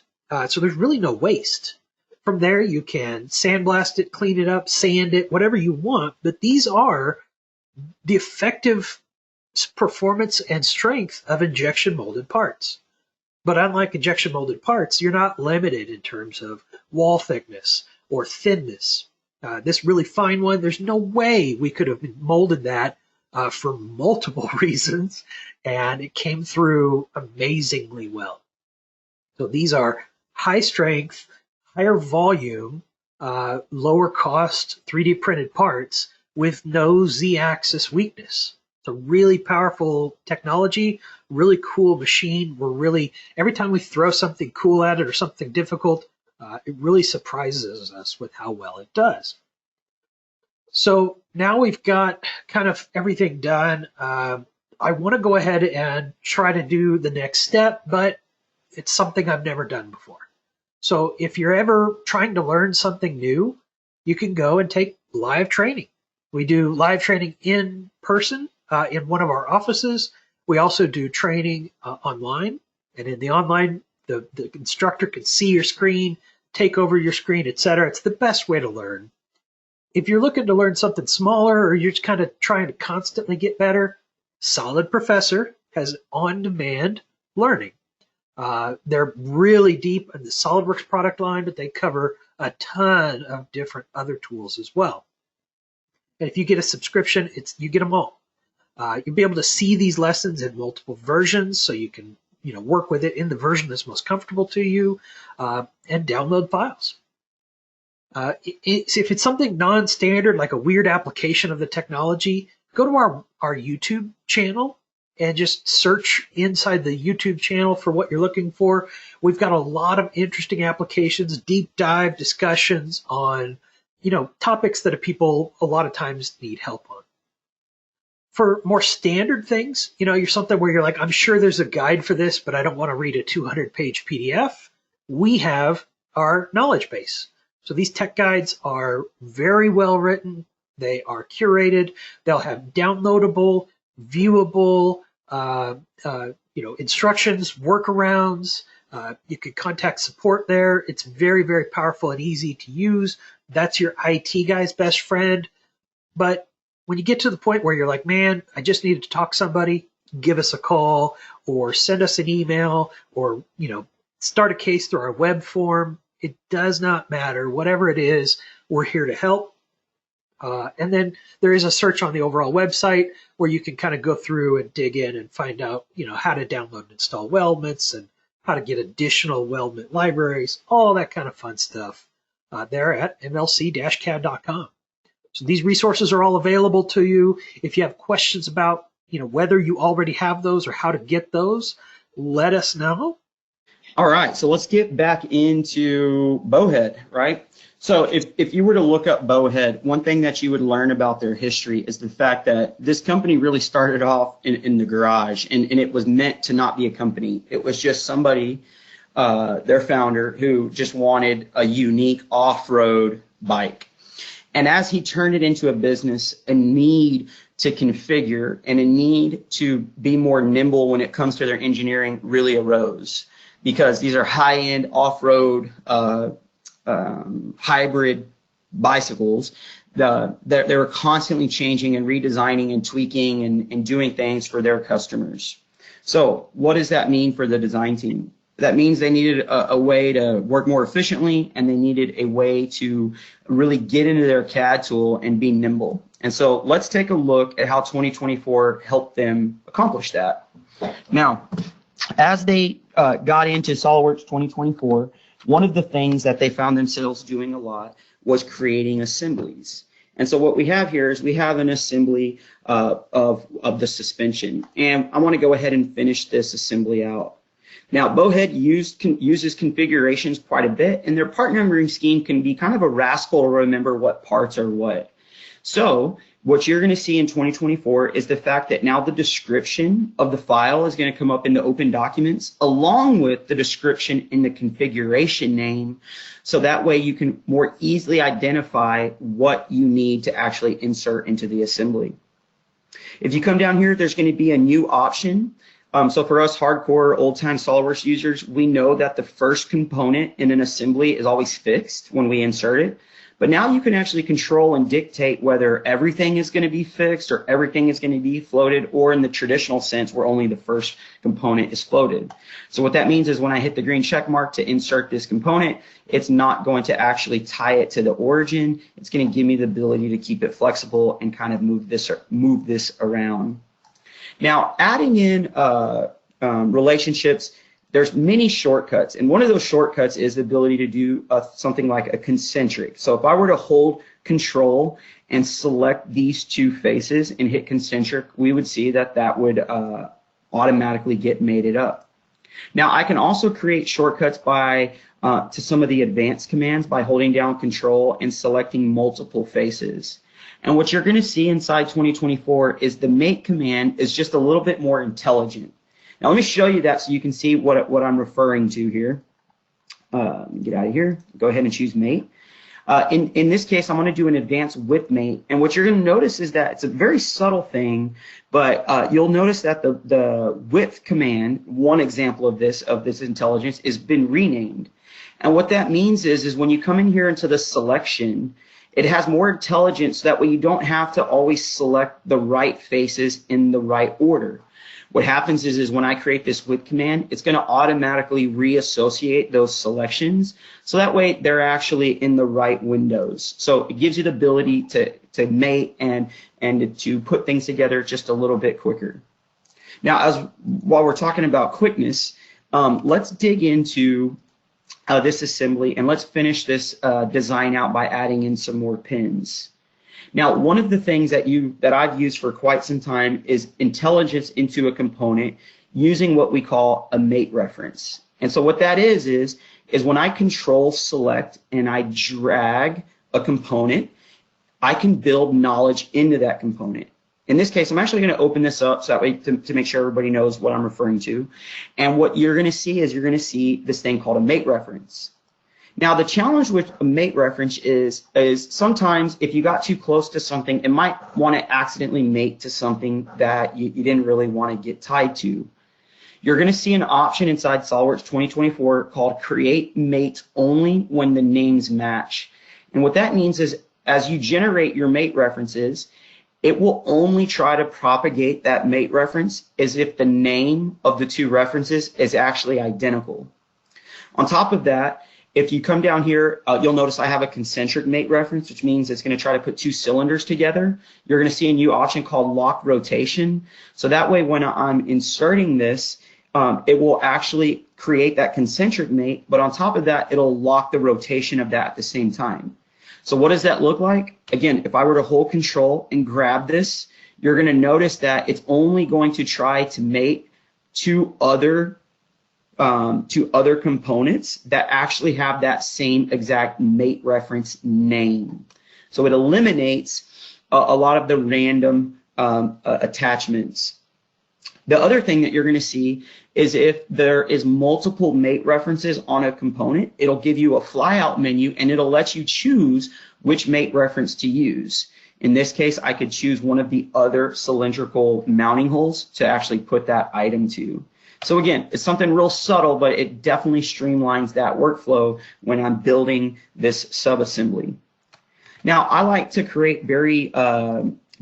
So there's really no waste. From there, you can sandblast it, clean it up, sand it, whatever you want. But these are the effective performance and strength of injection molded parts. But unlike injection molded parts, you're not limited in terms of wall thickness or thinness. This really fine one, there's no way we could have molded that for multiple reasons, and it came through amazingly well. So these are high strength, higher volume, lower cost 3D printed parts with no Z-axis weakness. It's a really powerful technology, really cool machine. Every time we throw something cool at it or something difficult, it really surprises us with how well it does. So now we've got kind of everything done. I want to go ahead and try to do the next step, but it's something I've never done before. So if you're ever trying to learn something new, you can go and take live training. We do live training in person in one of our offices. We also do training online. And in the online, the instructor can see your screen, take over your screen, etc. It's the best way to learn. If you're looking to learn something smaller or you're just kind of trying to constantly get better, Solid Professor has on-demand learning. They're really deep in the SolidWorks product line, but they cover a ton of different other tools as well. And if you get a subscription, you get them all. You'll be able to see these lessons in multiple versions, so you can work with it in the version that's most comfortable to you, and download files. If it's something non-standard, like a weird application of the technology, go to our YouTube channel and just search inside the YouTube channel for what you're looking for. We've got a lot of interesting applications, deep dive discussions on, topics that people a lot of times need help on. For more standard things, you're something where you're like, I'm sure there's a guide for this, but I don't want to read a 200-page PDF. We have our knowledge base. So these tech guides are very well written. They are curated. They'll have downloadable, viewable, instructions, workarounds. You can contact support there. It's very, very powerful and easy to use. That's your IT guy's best friend. But when you get to the point where you're like, man, I just needed to talk to somebody, give us a call or send us an email or, start a case through our web form. It does not matter. Whatever it is, we're here to help. And then there is a search on the overall website where you can kind of go through and dig in and find out, how to download and install weldments and how to get additional weldment libraries, all that kind of fun stuff there at mlc-cad.com. So these resources are all available to you. If you have questions about, whether you already have those or how to get those, let us know. All right, so let's get back into Bowhead, right? So if you were to look up Bowhead, one thing that you would learn about their history is the fact that this company really started off in the garage, and it was meant to not be a company. It was just somebody, their founder, who just wanted a unique off-road bike. And as he turned it into a business, a need to configure and a need to be more nimble when it comes to their engineering really arose, because these are high-end off-road hybrid bicycles. They were constantly changing and redesigning and tweaking and doing things for their customers. So what does that mean for the design team? That means they needed a way to work more efficiently, and they needed a way to really get into their CAD tool and be nimble. And so let's take a look at how 2024 helped them accomplish that. Now, as they got into SOLIDWORKS 2024, one of the things that they found themselves doing a lot was creating assemblies. And so what we have here is we have an assembly of the suspension. And I want to go ahead and finish this assembly out. Now, Bowhead uses configurations quite a bit, and their part numbering scheme can be kind of a rascal to remember what parts are what. So what you're going to see in 2024 is the fact that now the description of the file is going to come up in the open documents along with the description in the configuration name. So that way you can more easily identify what you need to actually insert into the assembly. If you come down here, there's going to be a new option. So for us hardcore old-time SOLIDWORKS users, we know that the first component in an assembly is always fixed when we insert it. But now you can actually control and dictate whether everything is going to be fixed or everything is going to be floated, or in the traditional sense where only the first component is floated. So what that means is when I hit the green check mark to insert this component, it's not going to actually tie it to the origin. It's going to give me the ability to keep it flexible and kind of move this around. Now, adding in relationships, there's many shortcuts, and one of those shortcuts is the ability to do something like a concentric. So if I were to hold Control and select these two faces and hit concentric, we would see that that would automatically get mated up. Now, I can also create shortcuts by to some of the advanced commands by holding down Control and selecting multiple faces. And what you're going to see inside 2024 is the mate command is just a little bit more intelligent. Now let me show you that so you can see what I'm referring to here. Get out of here. Go ahead and choose mate. In this case, I'm going to do an advanced with mate. And what you're going to notice is that it's a very subtle thing, but you'll notice that the with command, one example of this intelligence, has been renamed. And what that means is when you come in here into the selection, it has more intelligence, so that way you don't have to always select the right faces in the right order. What happens is when I create this with command, it's going to automatically reassociate those selections, so that way they're actually in the right windows. So it gives you the ability to mate and to put things together just a little bit quicker. Now, while we're talking about quickness, let's dig into this assembly, and let's finish this design out by adding in some more pins. Now, one of the things that I've used for quite some time is intelligence into a component using what we call a mate reference. And so what that is when I Control Select and I drag a component, I can build knowledge into that component. In this case, I'm actually going to open this up so that way to make sure everybody knows what I'm referring to. And what you're going to see is you're going to see this thing called a mate reference. Now, the challenge with a mate reference is sometimes if you got too close to something, it might want to accidentally mate to something that you didn't really want to get tied to. You're going to see an option inside SOLIDWORKS 2024 called Create Mate Only when the names match. And what that means is as you generate your mate references, it will only try to propagate that mate reference as if the name of the two references is actually identical. On top of that, if you come down here, you'll notice I have a concentric mate reference, which means it's going to try to put two cylinders together. You're going to see a new option called lock rotation. So that way when I'm inserting this, it will actually create that concentric mate, but on top of that, it'll lock the rotation of that at the same time. So what does that look like? Again, if I were to hold Control and grab this, you're going to notice that it's only going to try to mate to other components that actually have that same exact mate reference name. So it eliminates a lot of the random attachments. The other thing that you're going to see is if there is multiple mate references on a component, it'll give you a flyout menu and it'll let you choose which mate reference to use. In this case, I could choose one of the other cylindrical mounting holes to actually put that item to. So again, it's something real subtle, but it definitely streamlines that workflow when I'm building this subassembly. Now, I like to create very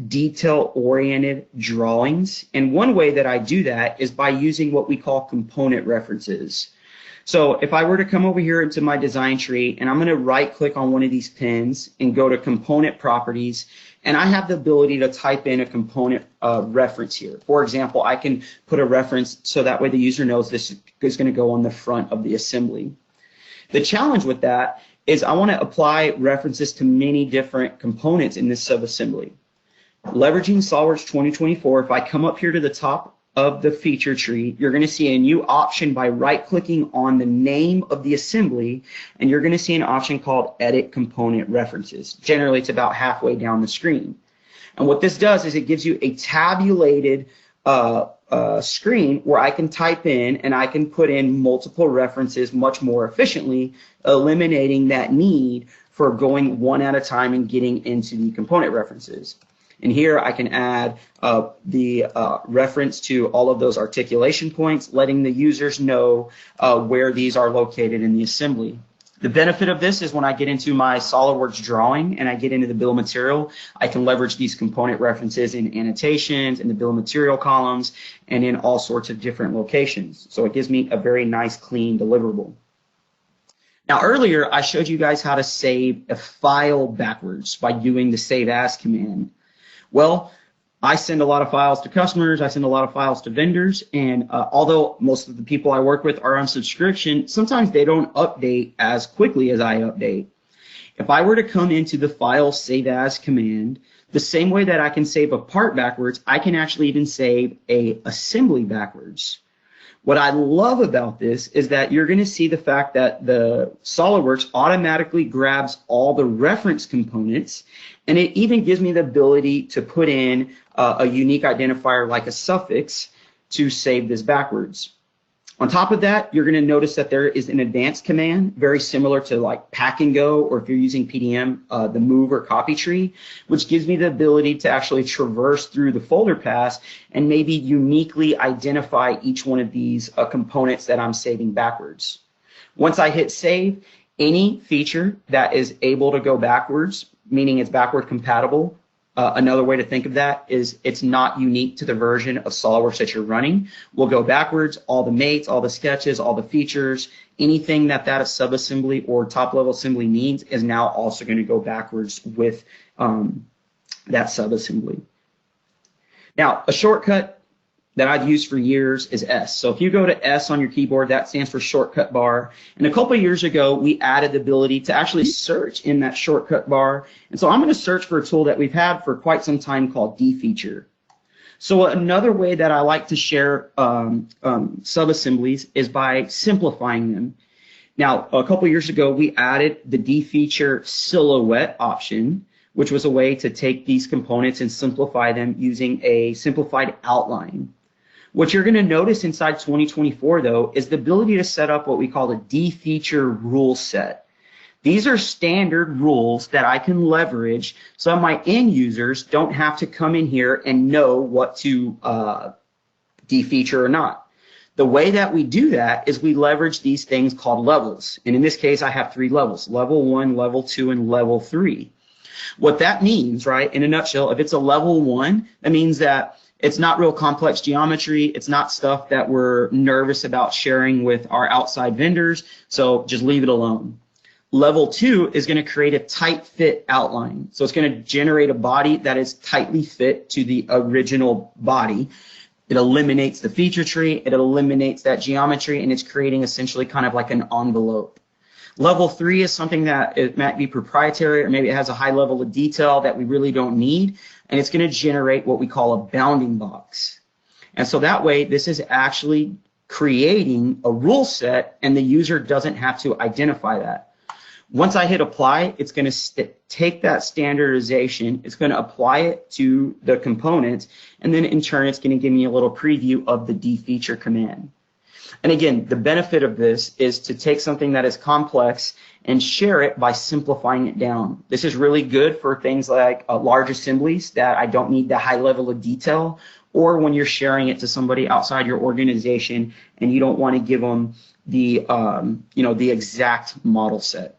detail-oriented drawings, and one way that I do that is by using what we call component references. So if I were to come over here into my design tree, and I'm going to right-click on one of these pins and go to component properties, and I have the ability to type in a component reference here. For example, I can put a reference so that way the user knows this is going to go on the front of the assembly. The challenge with that is I want to apply references to many different components in this subassembly. Leveraging SOLIDWORKS 2024, if I come up here to the top of the feature tree, you're going to see a new option by right-clicking on the name of the assembly, and you're going to see an option called Edit Component References. Generally, it's about halfway down the screen. And what this does is it gives you a tabulated screen where I can type in and I can put in multiple references much more efficiently, eliminating that need for going one at a time and getting into the component references. And here I can add the reference to all of those articulation points, letting the users know where these are located in the assembly. The benefit of this is when I get into my SOLIDWORKS drawing and I get into the bill of material, I can leverage these component references in annotations, in the bill of material columns, and in all sorts of different locations. So it gives me a very nice, clean deliverable. Now earlier, I showed you guys how to save a file backwards by doing the save as command. Well, I send a lot of files to customers, I send a lot of files to vendors, and although most of the people I work with are on subscription, sometimes they don't update as quickly as I update. If I were to come into the file save as command, the same way that I can save a part backwards, I can actually even save a assembly backwards. What I love about this is that you're going to see the fact that the SOLIDWORKS automatically grabs all the reference components, and it even gives me the ability to put in a unique identifier like a suffix to save this backwards. On top of that, you're going to notice that there is an advanced command, very similar to like pack and go, or if you're using PDM, the move or copy tree, which gives me the ability to actually traverse through the folder paths and maybe uniquely identify each one of these components that I'm saving backwards. Once I hit save, any feature that is able to go backwards, meaning it's backward compatible, another way to think of that is it's not unique to the version of SOLIDWORKS that you're running. We'll go backwards, all the mates, all the sketches, all the features, anything that subassembly or top-level assembly needs is now also going to go backwards with that subassembly. Now, a shortcut that I've used for years is S. So if you go to S on your keyboard, that stands for shortcut bar. And a couple of years ago, we added the ability to actually search in that shortcut bar. And so I'm going to search for a tool that we've had for quite some time called Defeature. So another way that I like to share subassemblies is by simplifying them. Now, a couple of years ago, we added the Defeature silhouette option, which was a way to take these components and simplify them using a simplified outline. What you're going to notice inside 2024, though, is the ability to set up what we call a Defeature rule set. These are standard rules that I can leverage so my end users don't have to come in here and know what to defeature or not. The way that we do that is we leverage these things called levels. And in this case, I have 3 levels, level 1, level 2, and level 3. What that means, right, in a nutshell, if it's a level 1, that means that it's not real complex geometry. It's not stuff that we're nervous about sharing with our outside vendors, so just leave it alone. Level 2 is going to create a tight fit outline. So it's going to generate a body that is tightly fit to the original body. It eliminates the feature tree, it eliminates that geometry, and it's creating essentially kind of like an envelope. Level 3 is something that it might be proprietary, or maybe it has a high level of detail that we really don't need, and it's going to generate what we call a bounding box. And so that way, this is actually creating a rule set, and the user doesn't have to identify that. Once I hit apply, it's going to take that standardization, it's going to apply it to the components, and then in turn, it's going to give me a little preview of the Defeature command. And again, the benefit of this is to take something that is complex and share it by simplifying it down. This is really good for things like large assemblies that I don't need the high level of detail, or when you're sharing it to somebody outside your organization and you don't want to give them the, the exact model set.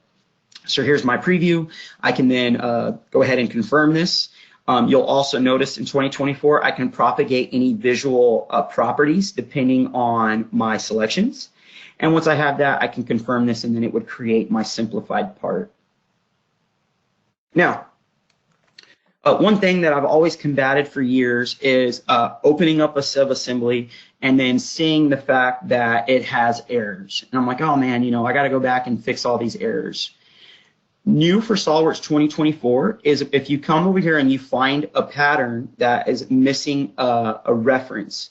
So here's my preview. I can then go ahead and confirm this. You'll also notice in 2024, I can propagate any visual properties depending on my selections. And once I have that, I can confirm this, and then it would create my simplified part. Now, one thing that I've always combated for years is opening up a subassembly and then seeing the fact that it has errors. And I'm like, oh man, I got to go back and fix all these errors. New for SOLIDWORKS 2024 is if you come over here and you find a pattern that is missing a reference,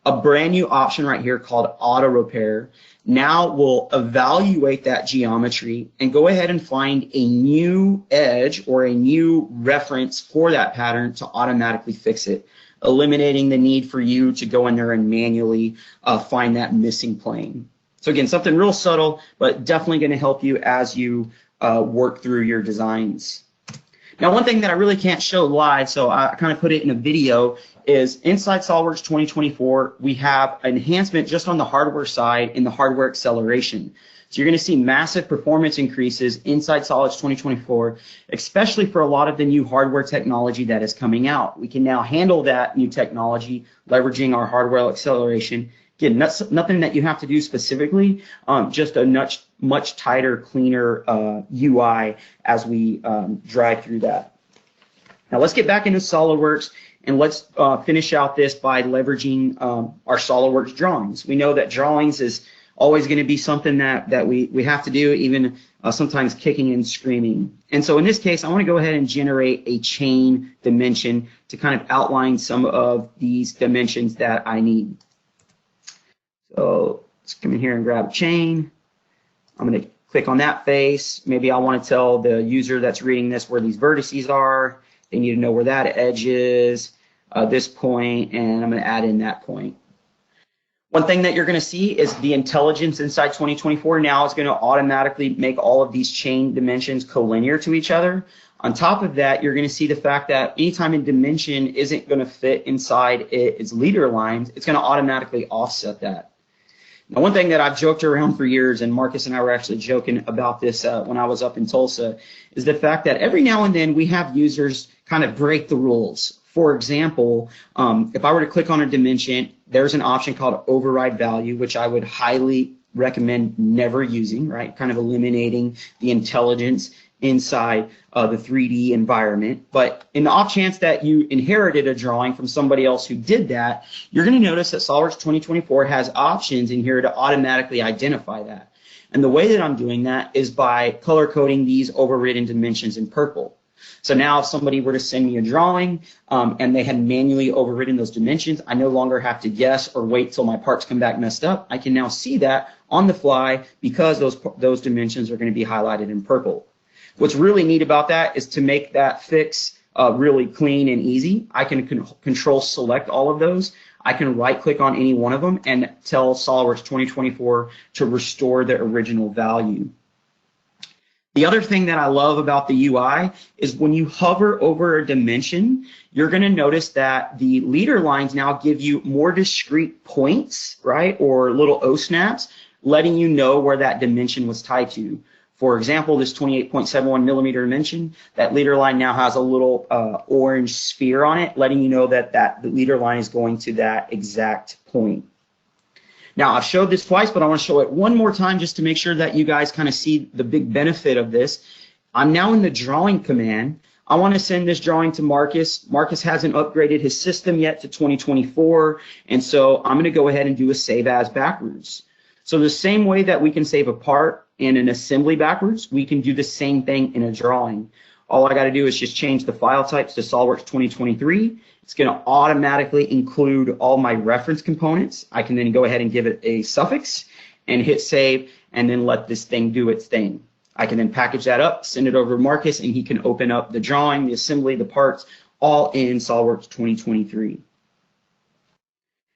a brand new option right here called auto repair now will evaluate that geometry and go ahead and find a new edge or a new reference for that pattern to automatically fix it, eliminating the need for you to go in there and manually find that missing plane. So again, something real subtle, but definitely going to help you as you work through your designs. Now, one thing that I really can't show live, so I kind of put it in a video, is inside SOLIDWORKS 2024, we have enhancement just on the hardware side in the hardware acceleration. So you're going to see massive performance increases inside SOLIDWORKS 2024, especially for a lot of the new hardware technology that is coming out. We can now handle that new technology, leveraging our hardware acceleration. Again, nothing that you have to do specifically, just a much tighter, cleaner UI as we drive through that. Now let's get back into SOLIDWORKS and let's finish out this by leveraging our SOLIDWORKS drawings. We know that drawings is always going to be something that we have to do, even sometimes kicking and screaming. And so in this case, I want to go ahead and generate a chain dimension to kind of outline some of these dimensions that I need. So let's come in here and grab a chain. I'm going to click on that face. Maybe I want to tell the user that's reading this where these vertices are. They need to know where that edge is, this point, and I'm going to add in that point. One thing that you're going to see is the intelligence inside 2024 now is going to automatically make all of these chain dimensions collinear to each other. On top of that, you're going to see the fact that anytime a dimension isn't going to fit inside its leader lines, it's going to automatically offset that. Now, one thing that I've joked around for years, and Marcus and I were actually joking about this when I was up in Tulsa, is the fact that every now and then we have users kind of break the rules. For example, if I were to click on a dimension, there's an option called override value, which I would highly recommend never using, right? Kind of eliminating the intelligence inside the 3D environment. But in the off chance that you inherited a drawing from somebody else who did that, you're going to notice that SOLIDWORKS 2024 has options in here to automatically identify that. And the way that I'm doing that is by color coding these overridden dimensions in purple. So now if somebody were to send me a drawing and they had manually overridden those dimensions, I no longer have to guess or wait till my parts come back messed up. I can now see that on the fly because those dimensions are going to be highlighted in purple. What's really neat about that is to make that fix really clean and easy. I can control select all of those. I can right click on any one of them and tell SOLIDWORKS 2024 to restore the original value. The other thing that I love about the UI is when you hover over a dimension, you're going to notice that the leader lines now give you more discrete points, right, or little O-snaps, letting you know where that dimension was tied to. For example, this 28.71 millimeter dimension, that leader line now has a little orange sphere on it, letting you know that the leader line is going to that exact point. Now, I've showed this twice, but I want to show it one more time just to make sure that you guys kind of see the big benefit of this. I'm now in the drawing command. I want to send this drawing to Marcus. Marcus hasn't upgraded his system yet to 2024, and so I'm going to go ahead and do a save as backwards. So the same way that we can save a part in an assembly backwards, we can do the same thing in a drawing. All I got to do is just change the file types to SOLIDWORKS 2023. It's going to automatically include all my reference components. I can then go ahead and give it a suffix and hit save, and then let this thing do its thing. I can then package that up, send it over to Marcus, and he can open up the drawing, the assembly, the parts, all in SOLIDWORKS 2023.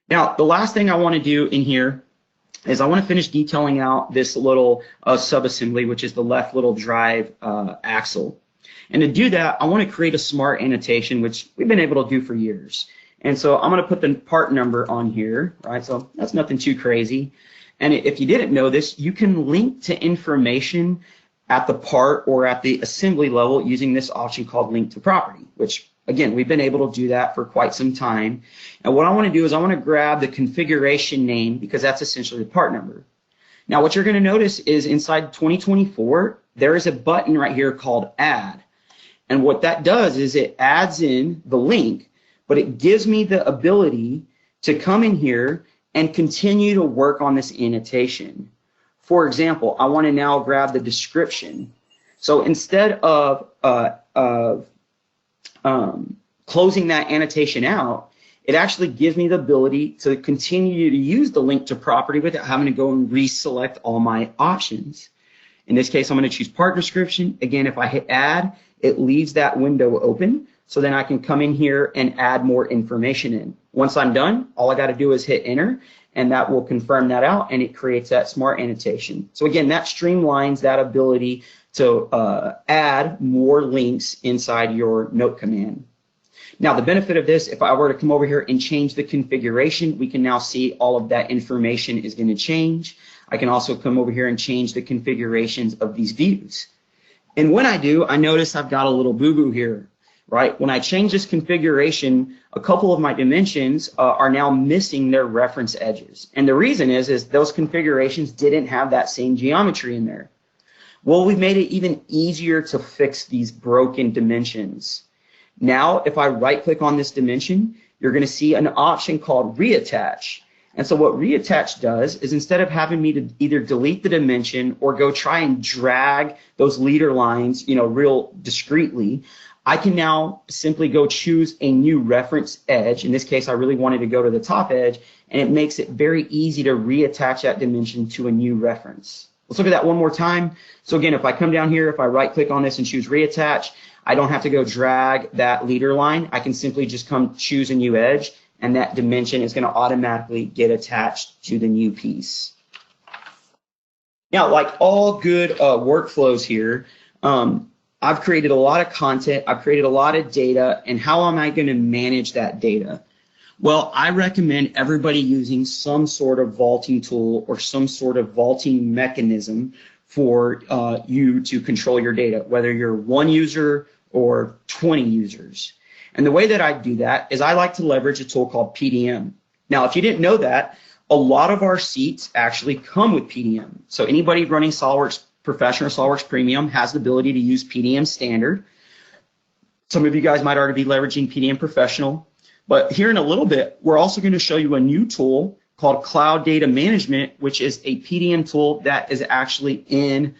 Now, the last thing I want to do in here is I want to finish detailing out this little subassembly, which is the left little drive axle. And to do that, I want to create a smart annotation, which we've been able to do for years. And so I'm going to put the part number on here, right? So that's nothing too crazy. And if you didn't know this, you can link to information at the part or at the assembly level using this option called link to property, which again, we've been able to do that for quite some time. And what I want to do is I want to grab the configuration name because that's essentially the part number. Now, what you're going to notice is inside 2024, there is a button right here called add. And what that does is it adds in the link, but it gives me the ability to come in here and continue to work on this annotation. For example, I want to now grab the description. So instead of closing that annotation out, it actually gives me the ability to continue to use the link to property without having to go and reselect all my options. In this case, I'm going to choose part description. Again, if I hit add, it leaves that window open, so then I can come in here and add more information in. Once I'm done, all I got to do is hit enter, and that will confirm that out, and it creates that smart annotation. So again, that streamlines that ability to add more links inside your note command. Now, the benefit of this, if I were to come over here and change the configuration, we can now see all of that information is going to change. I can also come over here and change the configurations of these views. And when I do, I notice I've got a little boo-boo here, right? When I change this configuration, a couple of my dimensions are now missing their reference edges. And the reason is those configurations didn't have that same geometry in there. Well, we've made it even easier to fix these broken dimensions. Now, if I right-click on this dimension, you're going to see an option called reattach. And so what reattach does is instead of having me to either delete the dimension or go try and drag those leader lines, real discreetly, I can now simply go choose a new reference edge. In this case, I really wanted to go to the top edge, and it makes it very easy to reattach that dimension to a new reference. Let's look at that one more time. So again, if I come down here, if I right-click on this and choose reattach, I don't have to go drag that leader line. I can simply just come choose a new edge, and that dimension is going to automatically get attached to the new piece. Now, like all good workflows here, I've created a lot of content, I've created a lot of data, and how am I going to manage that data? Well, I recommend everybody using some sort of vaulting tool or some sort of vaulting mechanism for you to control your data, whether you're one user or 20 users. And the way that I do that is I like to leverage a tool called PDM. Now, if you didn't know that, a lot of our seats actually come with PDM. So anybody running SOLIDWORKS Professional or SOLIDWORKS Premium has the ability to use PDM Standard. Some of you guys might already be leveraging PDM Professional. But here in a little bit, we're also going to show you a new tool called Cloud Data Management, which is a PDM tool that is actually in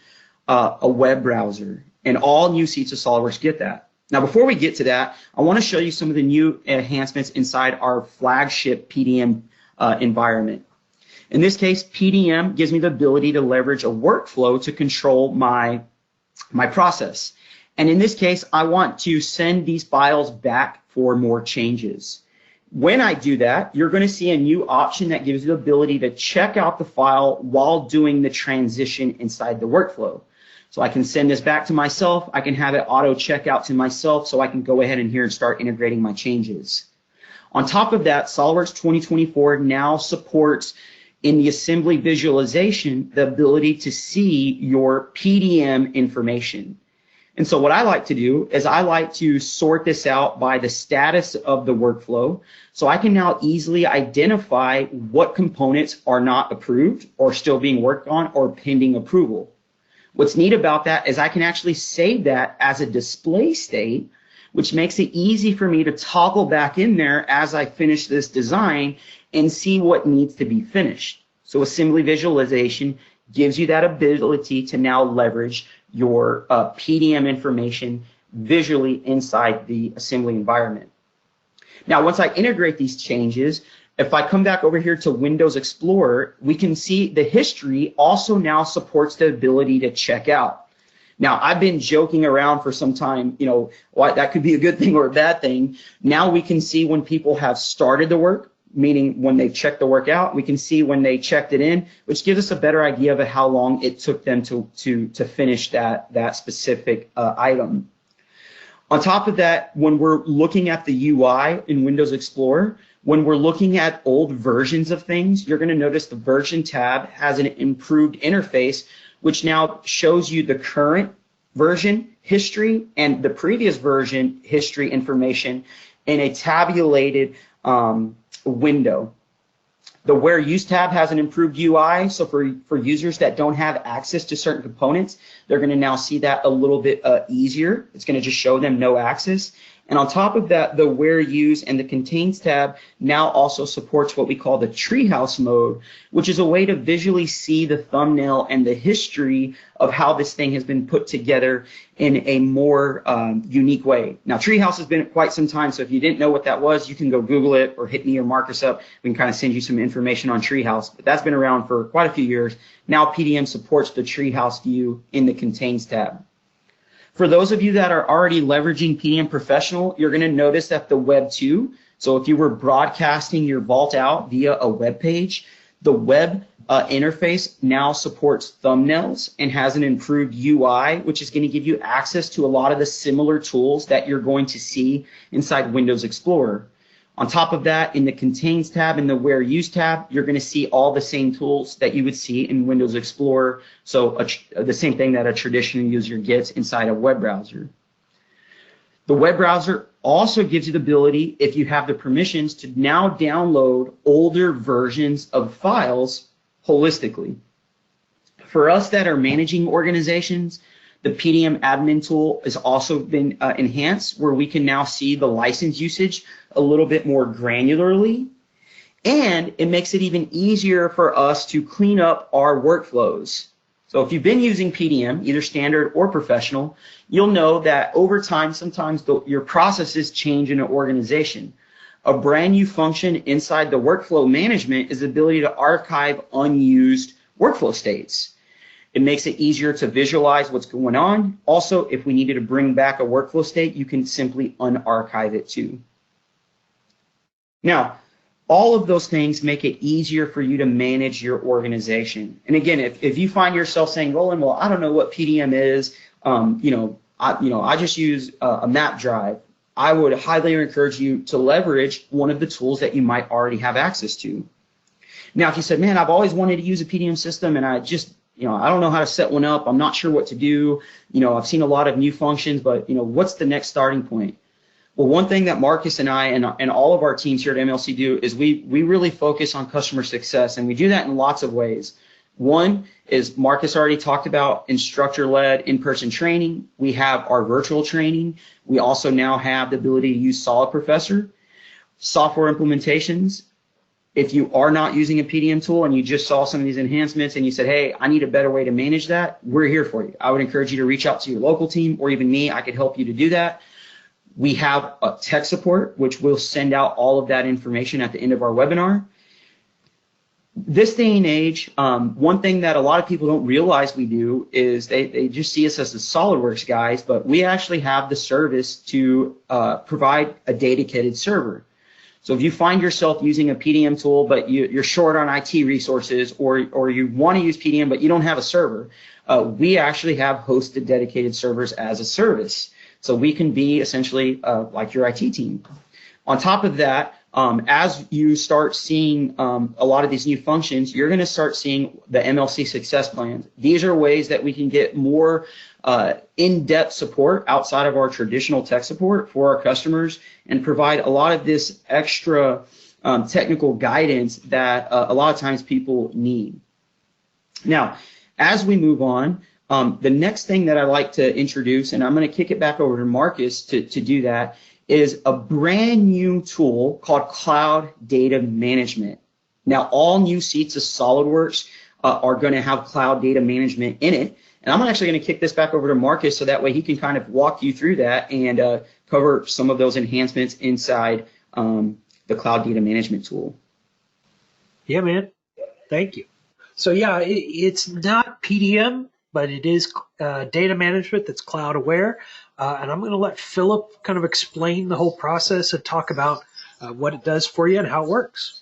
a web browser. And all new seats of SOLIDWORKS get that. Now, before we get to that, I want to show you some of the new enhancements inside our flagship PDM environment. In this case, PDM gives me the ability to leverage a workflow to control my process. And in this case, I want to send these files back for more changes. When I do that, you're going to see a new option that gives you the ability to check out the file while doing the transition inside the workflow. So I can send this back to myself. I can have it auto check out to myself so I can go ahead and here and start integrating my changes. On top of that, SOLIDWORKS 2024 now supports in the assembly visualization the ability to see your PDM information. And so what I like to do is I like to sort this out by the status of the workflow, so I can now easily identify what components are not approved or still being worked on or pending approval. What's neat about that is I can actually save that as a display state, which makes it easy for me to toggle back in there as I finish this design and see what needs to be finished. So assembly visualization gives you that ability to now leverage your PDM information visually inside the assembly environment. Now, once I integrate these changes, if I come back over here to Windows Explorer, we can see the history also now supports the ability to check out. Now, I've been joking around for some time, you know, that could be a good thing or a bad thing. Now we can see when people have started the work, meaning when they checked the work out. We can see when they checked it in, which gives us a better idea of how long it took them to finish that specific item. On top of that, when we're looking at the UI in Windows Explorer, when we're looking at old versions of things, you're going to notice the version tab has an improved interface, which now shows you the current version history and the previous version history information in a tabulated window. The Where Use tab has an improved UI, so for users that don't have access to certain components, they're going to now see that a little bit easier. It's going to just show them no access. And on top of that, the Where Use and the Contains tab now also supports what we call the treehouse mode, which is a way to visually see the thumbnail and the history of how this thing has been put together in a more unique way. Now, treehouse has been quite some time, so if you didn't know what that was, you can go Google it or hit me or Marcus up. We can kind of send you some information on treehouse, but that's been around for quite a few years. Now PDM supports the treehouse view in the Contains tab. For those of you that are already leveraging PDM Professional, you're going to notice that the Web 2, so if you were broadcasting your vault out via a web page, the web interface now supports thumbnails and has an improved UI, which is going to give you access to a lot of the similar tools that you're going to see inside Windows Explorer. On top of that, in the Contains tab and the Where Use tab, you're going to see all the same tools that you would see in Windows Explorer, so the same thing that a traditional user gets inside a web browser. The web browser also gives you the ability, if you have the permissions, to now download older versions of files holistically. For us that are managing organizations, the PDM admin tool has also been enhanced, where we can now see the license usage a little bit more granularly, and it makes it even easier for us to clean up our workflows. So if you've been using PDM, either standard or professional, you'll know that over time, sometimes your processes change in an organization. A brand new function inside the workflow management is the ability to archive unused workflow states. It makes it easier to visualize what's going on. Also, if we needed to bring back a workflow state, you can simply unarchive it too. Now, all of those things make it easier for you to manage your organization. And again, if you find yourself saying, Roland, well, I don't know what PDM is, I just use a map drive, I would highly encourage you to leverage one of the tools that you might already have access to. Now, if you said, man, I've always wanted to use a PDM system and I don't know how to set one up, I'm not sure what to do, I've seen a lot of new functions, but, what's the next starting point? Well, one thing that Marcus and I and all of our teams here at MLC do is we really focus on customer success, and we do that in lots of ways. One is Marcus already talked about instructor-led in-person training. We have our virtual training. We also now have the ability to use Solid Professor. Software implementations. If you are not using a PDM tool and you just saw some of these enhancements and you said, hey, I need a better way to manage that, we're here for you. I would encourage you to reach out to your local team or even me. I could help you to do that. We have a tech support, which will send out all of that information at the end of our webinar. This day and age, one thing that a lot of people don't realize we do is they just see us as the SolidWorks guys, but we actually have the service to provide a dedicated server. So if you find yourself using a PDM tool, but you're short on IT resources, or you want to use PDM, but you don't have a server, we actually have hosted dedicated servers as a service. So we can be essentially like your IT team. On top of that, as you start seeing a lot of these new functions, you're going to start seeing the MLC success plans. These are ways that we can get more in-depth support outside of our traditional tech support for our customers and provide a lot of this extra technical guidance that a lot of times people need. Now, as we move on, the next thing that I'd like to introduce, and I'm going to kick it back over to Marcus to do that, is a brand new tool called Cloud Data Management. Now, all new seats of SolidWorks are going to have cloud data management in it. And I'm actually going to kick this back over to Marcus so that way he can kind of walk you through that and cover some of those enhancements inside the cloud data management tool. Yeah, man. Thank you. So yeah, it's not PDM, but it is data management that's cloud aware. And I'm going to let Philip kind of explain the whole process and talk about what it does for you and how it works.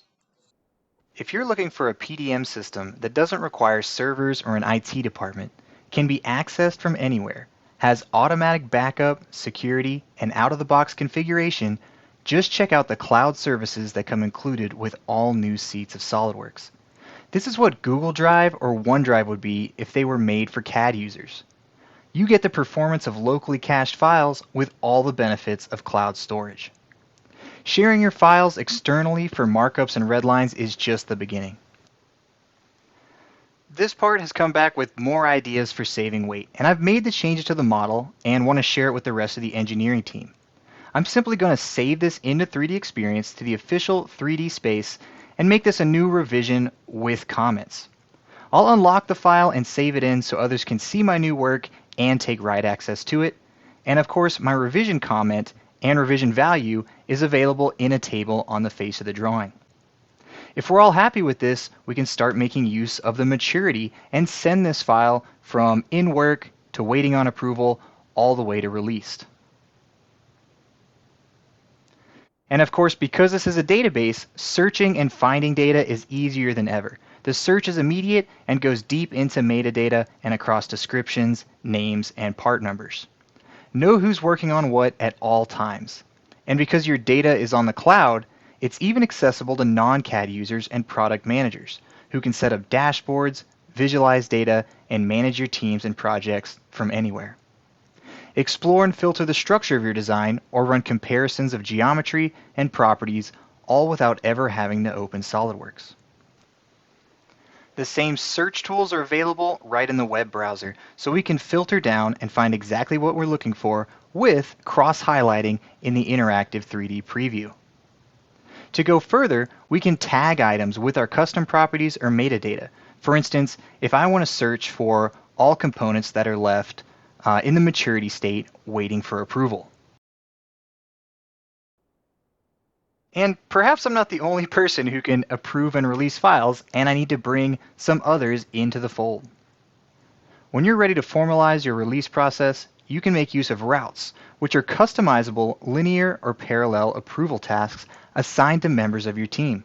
If you're looking for a PDM system that doesn't require servers or an IT department, can be accessed from anywhere, has automatic backup, security, and out-of-the-box configuration, just check out the cloud services that come included with all new seats of SOLIDWORKS. This is what Google Drive or OneDrive would be if they were made for CAD users. You get the performance of locally cached files with all the benefits of cloud storage. Sharing your files externally for markups and redlines is just the beginning. This part has come back with more ideas for saving weight, and I've made the changes to the model and want to share it with the rest of the engineering team. I'm simply going to save this into 3D Experience to the official 3D space and make this a new revision with comments. I'll unlock the file and save it in so others can see my new work and take write access to it. And of course, my revision comment and revision value is available in a table on the face of the drawing. If we're all happy with this, we can start making use of the maturity and send this file from in work to waiting on approval all the way to released. And of course, because this is a database, searching and finding data is easier than ever. The search is immediate and goes deep into metadata and across descriptions, names, and part numbers. Know who's working on what at all times. And because your data is on the cloud, it's even accessible to non-CAD users and product managers who can set up dashboards, visualize data, and manage your teams and projects from anywhere. Explore and filter the structure of your design or run comparisons of geometry and properties, all without ever having to open SOLIDWORKS. The same search tools are available right in the web browser, so we can filter down and find exactly what we're looking for with cross-highlighting in the interactive 3D preview. To go further, we can tag items with our custom properties or metadata. For instance, if I want to search for all components that are left in the maturity state waiting for approval. And perhaps I'm not the only person who can approve and release files, and I need to bring some others into the fold. When you're ready to formalize your release process, you can make use of routes, which are customizable linear or parallel approval tasks assigned to members of your team.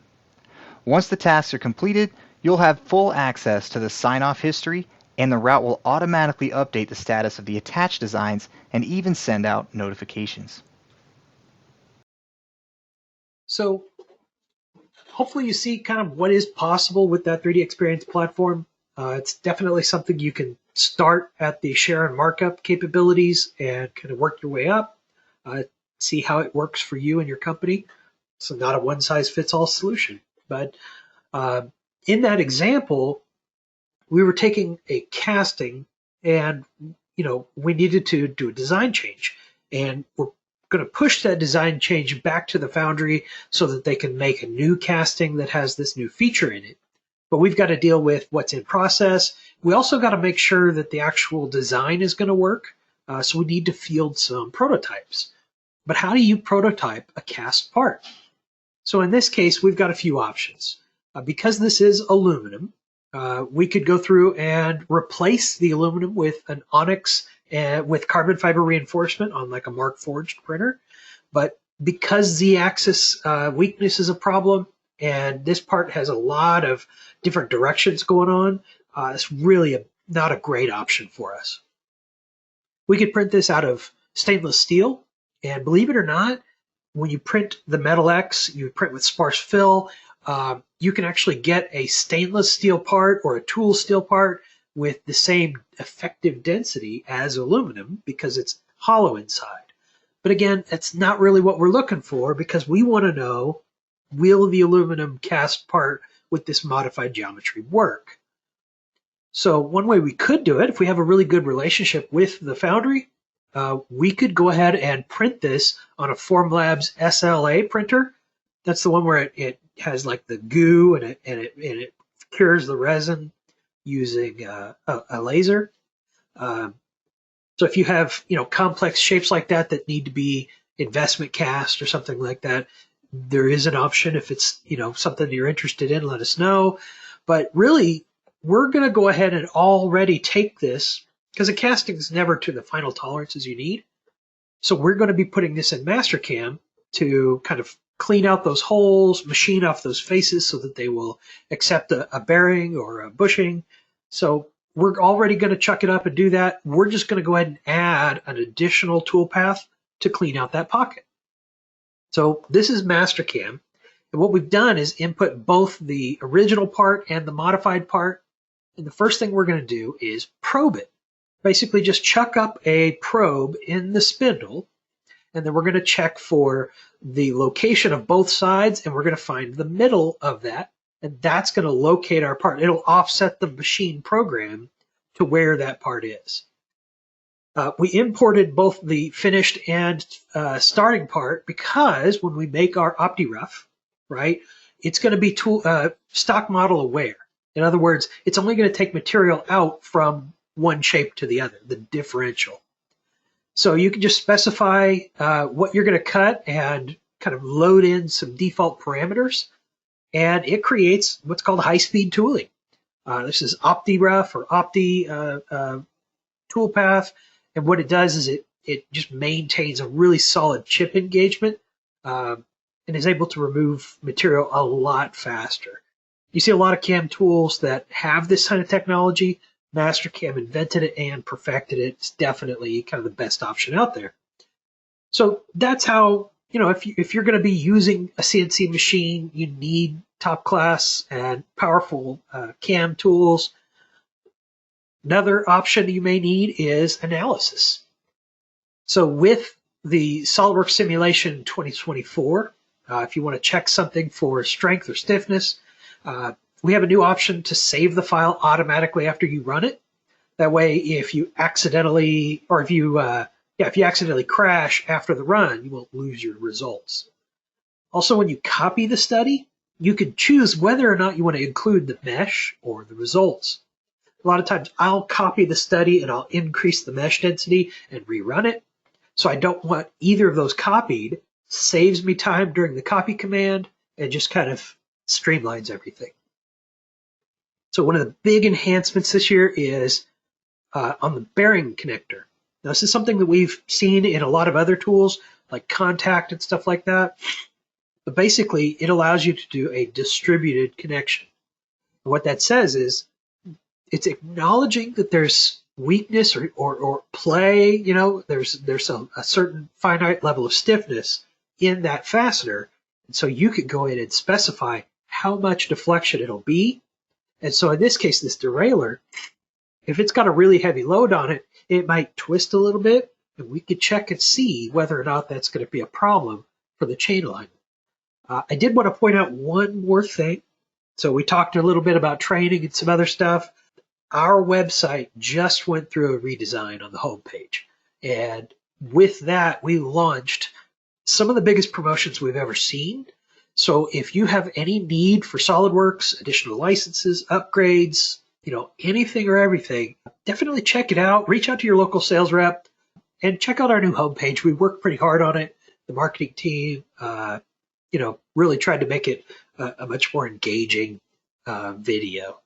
Once the tasks are completed, you'll have full access to the sign-off history, and the route will automatically update the status of the attached designs and even send out notifications. So hopefully you see kind of what is possible with that 3D Experience platform. It's definitely something you can start at the share and markup capabilities and kind of work your way up, see how it works for you and your company. So not a one-size-fits-all solution. But in that example, we were taking a casting and, we needed to do a design change. And we're going to push that design change back to the foundry so that they can make a new casting that has this new feature in it. But we've got to deal with what's in process. We also got to make sure that the actual design is going to work. So we need to field some prototypes. But how do you prototype a cast part? So in this case, we've got a few options. Because this is aluminum, we could go through and replace the aluminum with an onyx with carbon fiber reinforcement on like a Mark Forged printer. But because Z-axis weakness is a problem, and this part has a lot of different directions going on, it's really not a great option for us. We could print this out of stainless steel, and believe it or not, when you print the Metal X, you print with sparse fill, you can actually get a stainless steel part or a tool steel part with the same effective density as aluminum because it's hollow inside. But again, that's not really what we're looking for because we want to know, will the aluminum cast part with this modified geometry work? So one way we could do it, if we have a really good relationship with the foundry, we could go ahead and print this on a Formlabs SLA printer. That's the one where it has like the goo and it cures the resin. using a laser. So if you have, complex shapes like that that need to be investment cast or something like that, there is an option. If it's, something you're interested in, let us know. But really, we're going to go ahead and already take this, because a casting is never to the final tolerances you need. So we're going to be putting this in Mastercam to kind of clean out those holes, machine off those faces so that they will accept a bearing or a bushing. So we're already going to chuck it up and do that. We're just going to go ahead and add an additional toolpath to clean out that pocket. So this is Mastercam. And what we've done is input both the original part and the modified part. And the first thing we're going to do is probe it. Basically just chuck up a probe in the spindle, and then we're going to check for the location of both sides, and we're going to find the middle of that, and that's going to locate our part. It'll offset the machine program to where that part is. We imported both the finished and starting part because when we make our OptiRough, right, it's going to be stock model aware. In other words, it's only going to take material out from one shape to the other, the differential. So you can just specify what you're going to cut and kind of load in some default parameters, and it creates what's called high-speed tooling. This is OptiRough or Opti toolpath, and what it does is it just maintains a really solid chip engagement and is able to remove material a lot faster. You see a lot of CAM tools that have this kind of technology. Mastercam invented it and perfected it. It's definitely kind of the best option out there. So that's how, if you're going to be using a CNC machine, you need top class and powerful CAM tools. Another option you may need is analysis. So with the SOLIDWORKS Simulation 2024, if you want to check something for strength or stiffness, we have a new option to save the file automatically after you run it. That way, if you accidentally, or if you accidentally crash after the run, you won't lose your results. Also, when you copy the study, you can choose whether or not you want to include the mesh or the results. A lot of times, I'll copy the study and I'll increase the mesh density and rerun it. So I don't want either of those copied. Saves me time during the copy command and just kind of streamlines everything. So one of the big enhancements this year is on the bearing connector. Now, this is something that we've seen in a lot of other tools like Contact and stuff like that. But basically, it allows you to do a distributed connection. And what that says is it's acknowledging that there's weakness or play, there's a certain finite level of stiffness in that fastener. And so you could go in and specify how much deflection it'll be. And so in this case, this derailleur, if it's got a really heavy load on it, it might twist a little bit, and we could check and see whether or not that's going to be a problem for the chain alignment. I did want to point out one more thing. So we talked a little bit about training and some other stuff. Our website just went through a redesign on the homepage. And with that, we launched some of the biggest promotions we've ever seen. So if you have any need for SOLIDWORKS, additional licenses, upgrades, anything or everything, definitely check it out. Reach out to your local sales rep and check out our new homepage. We worked pretty hard on it. The marketing team, really tried to make it a much more engaging video.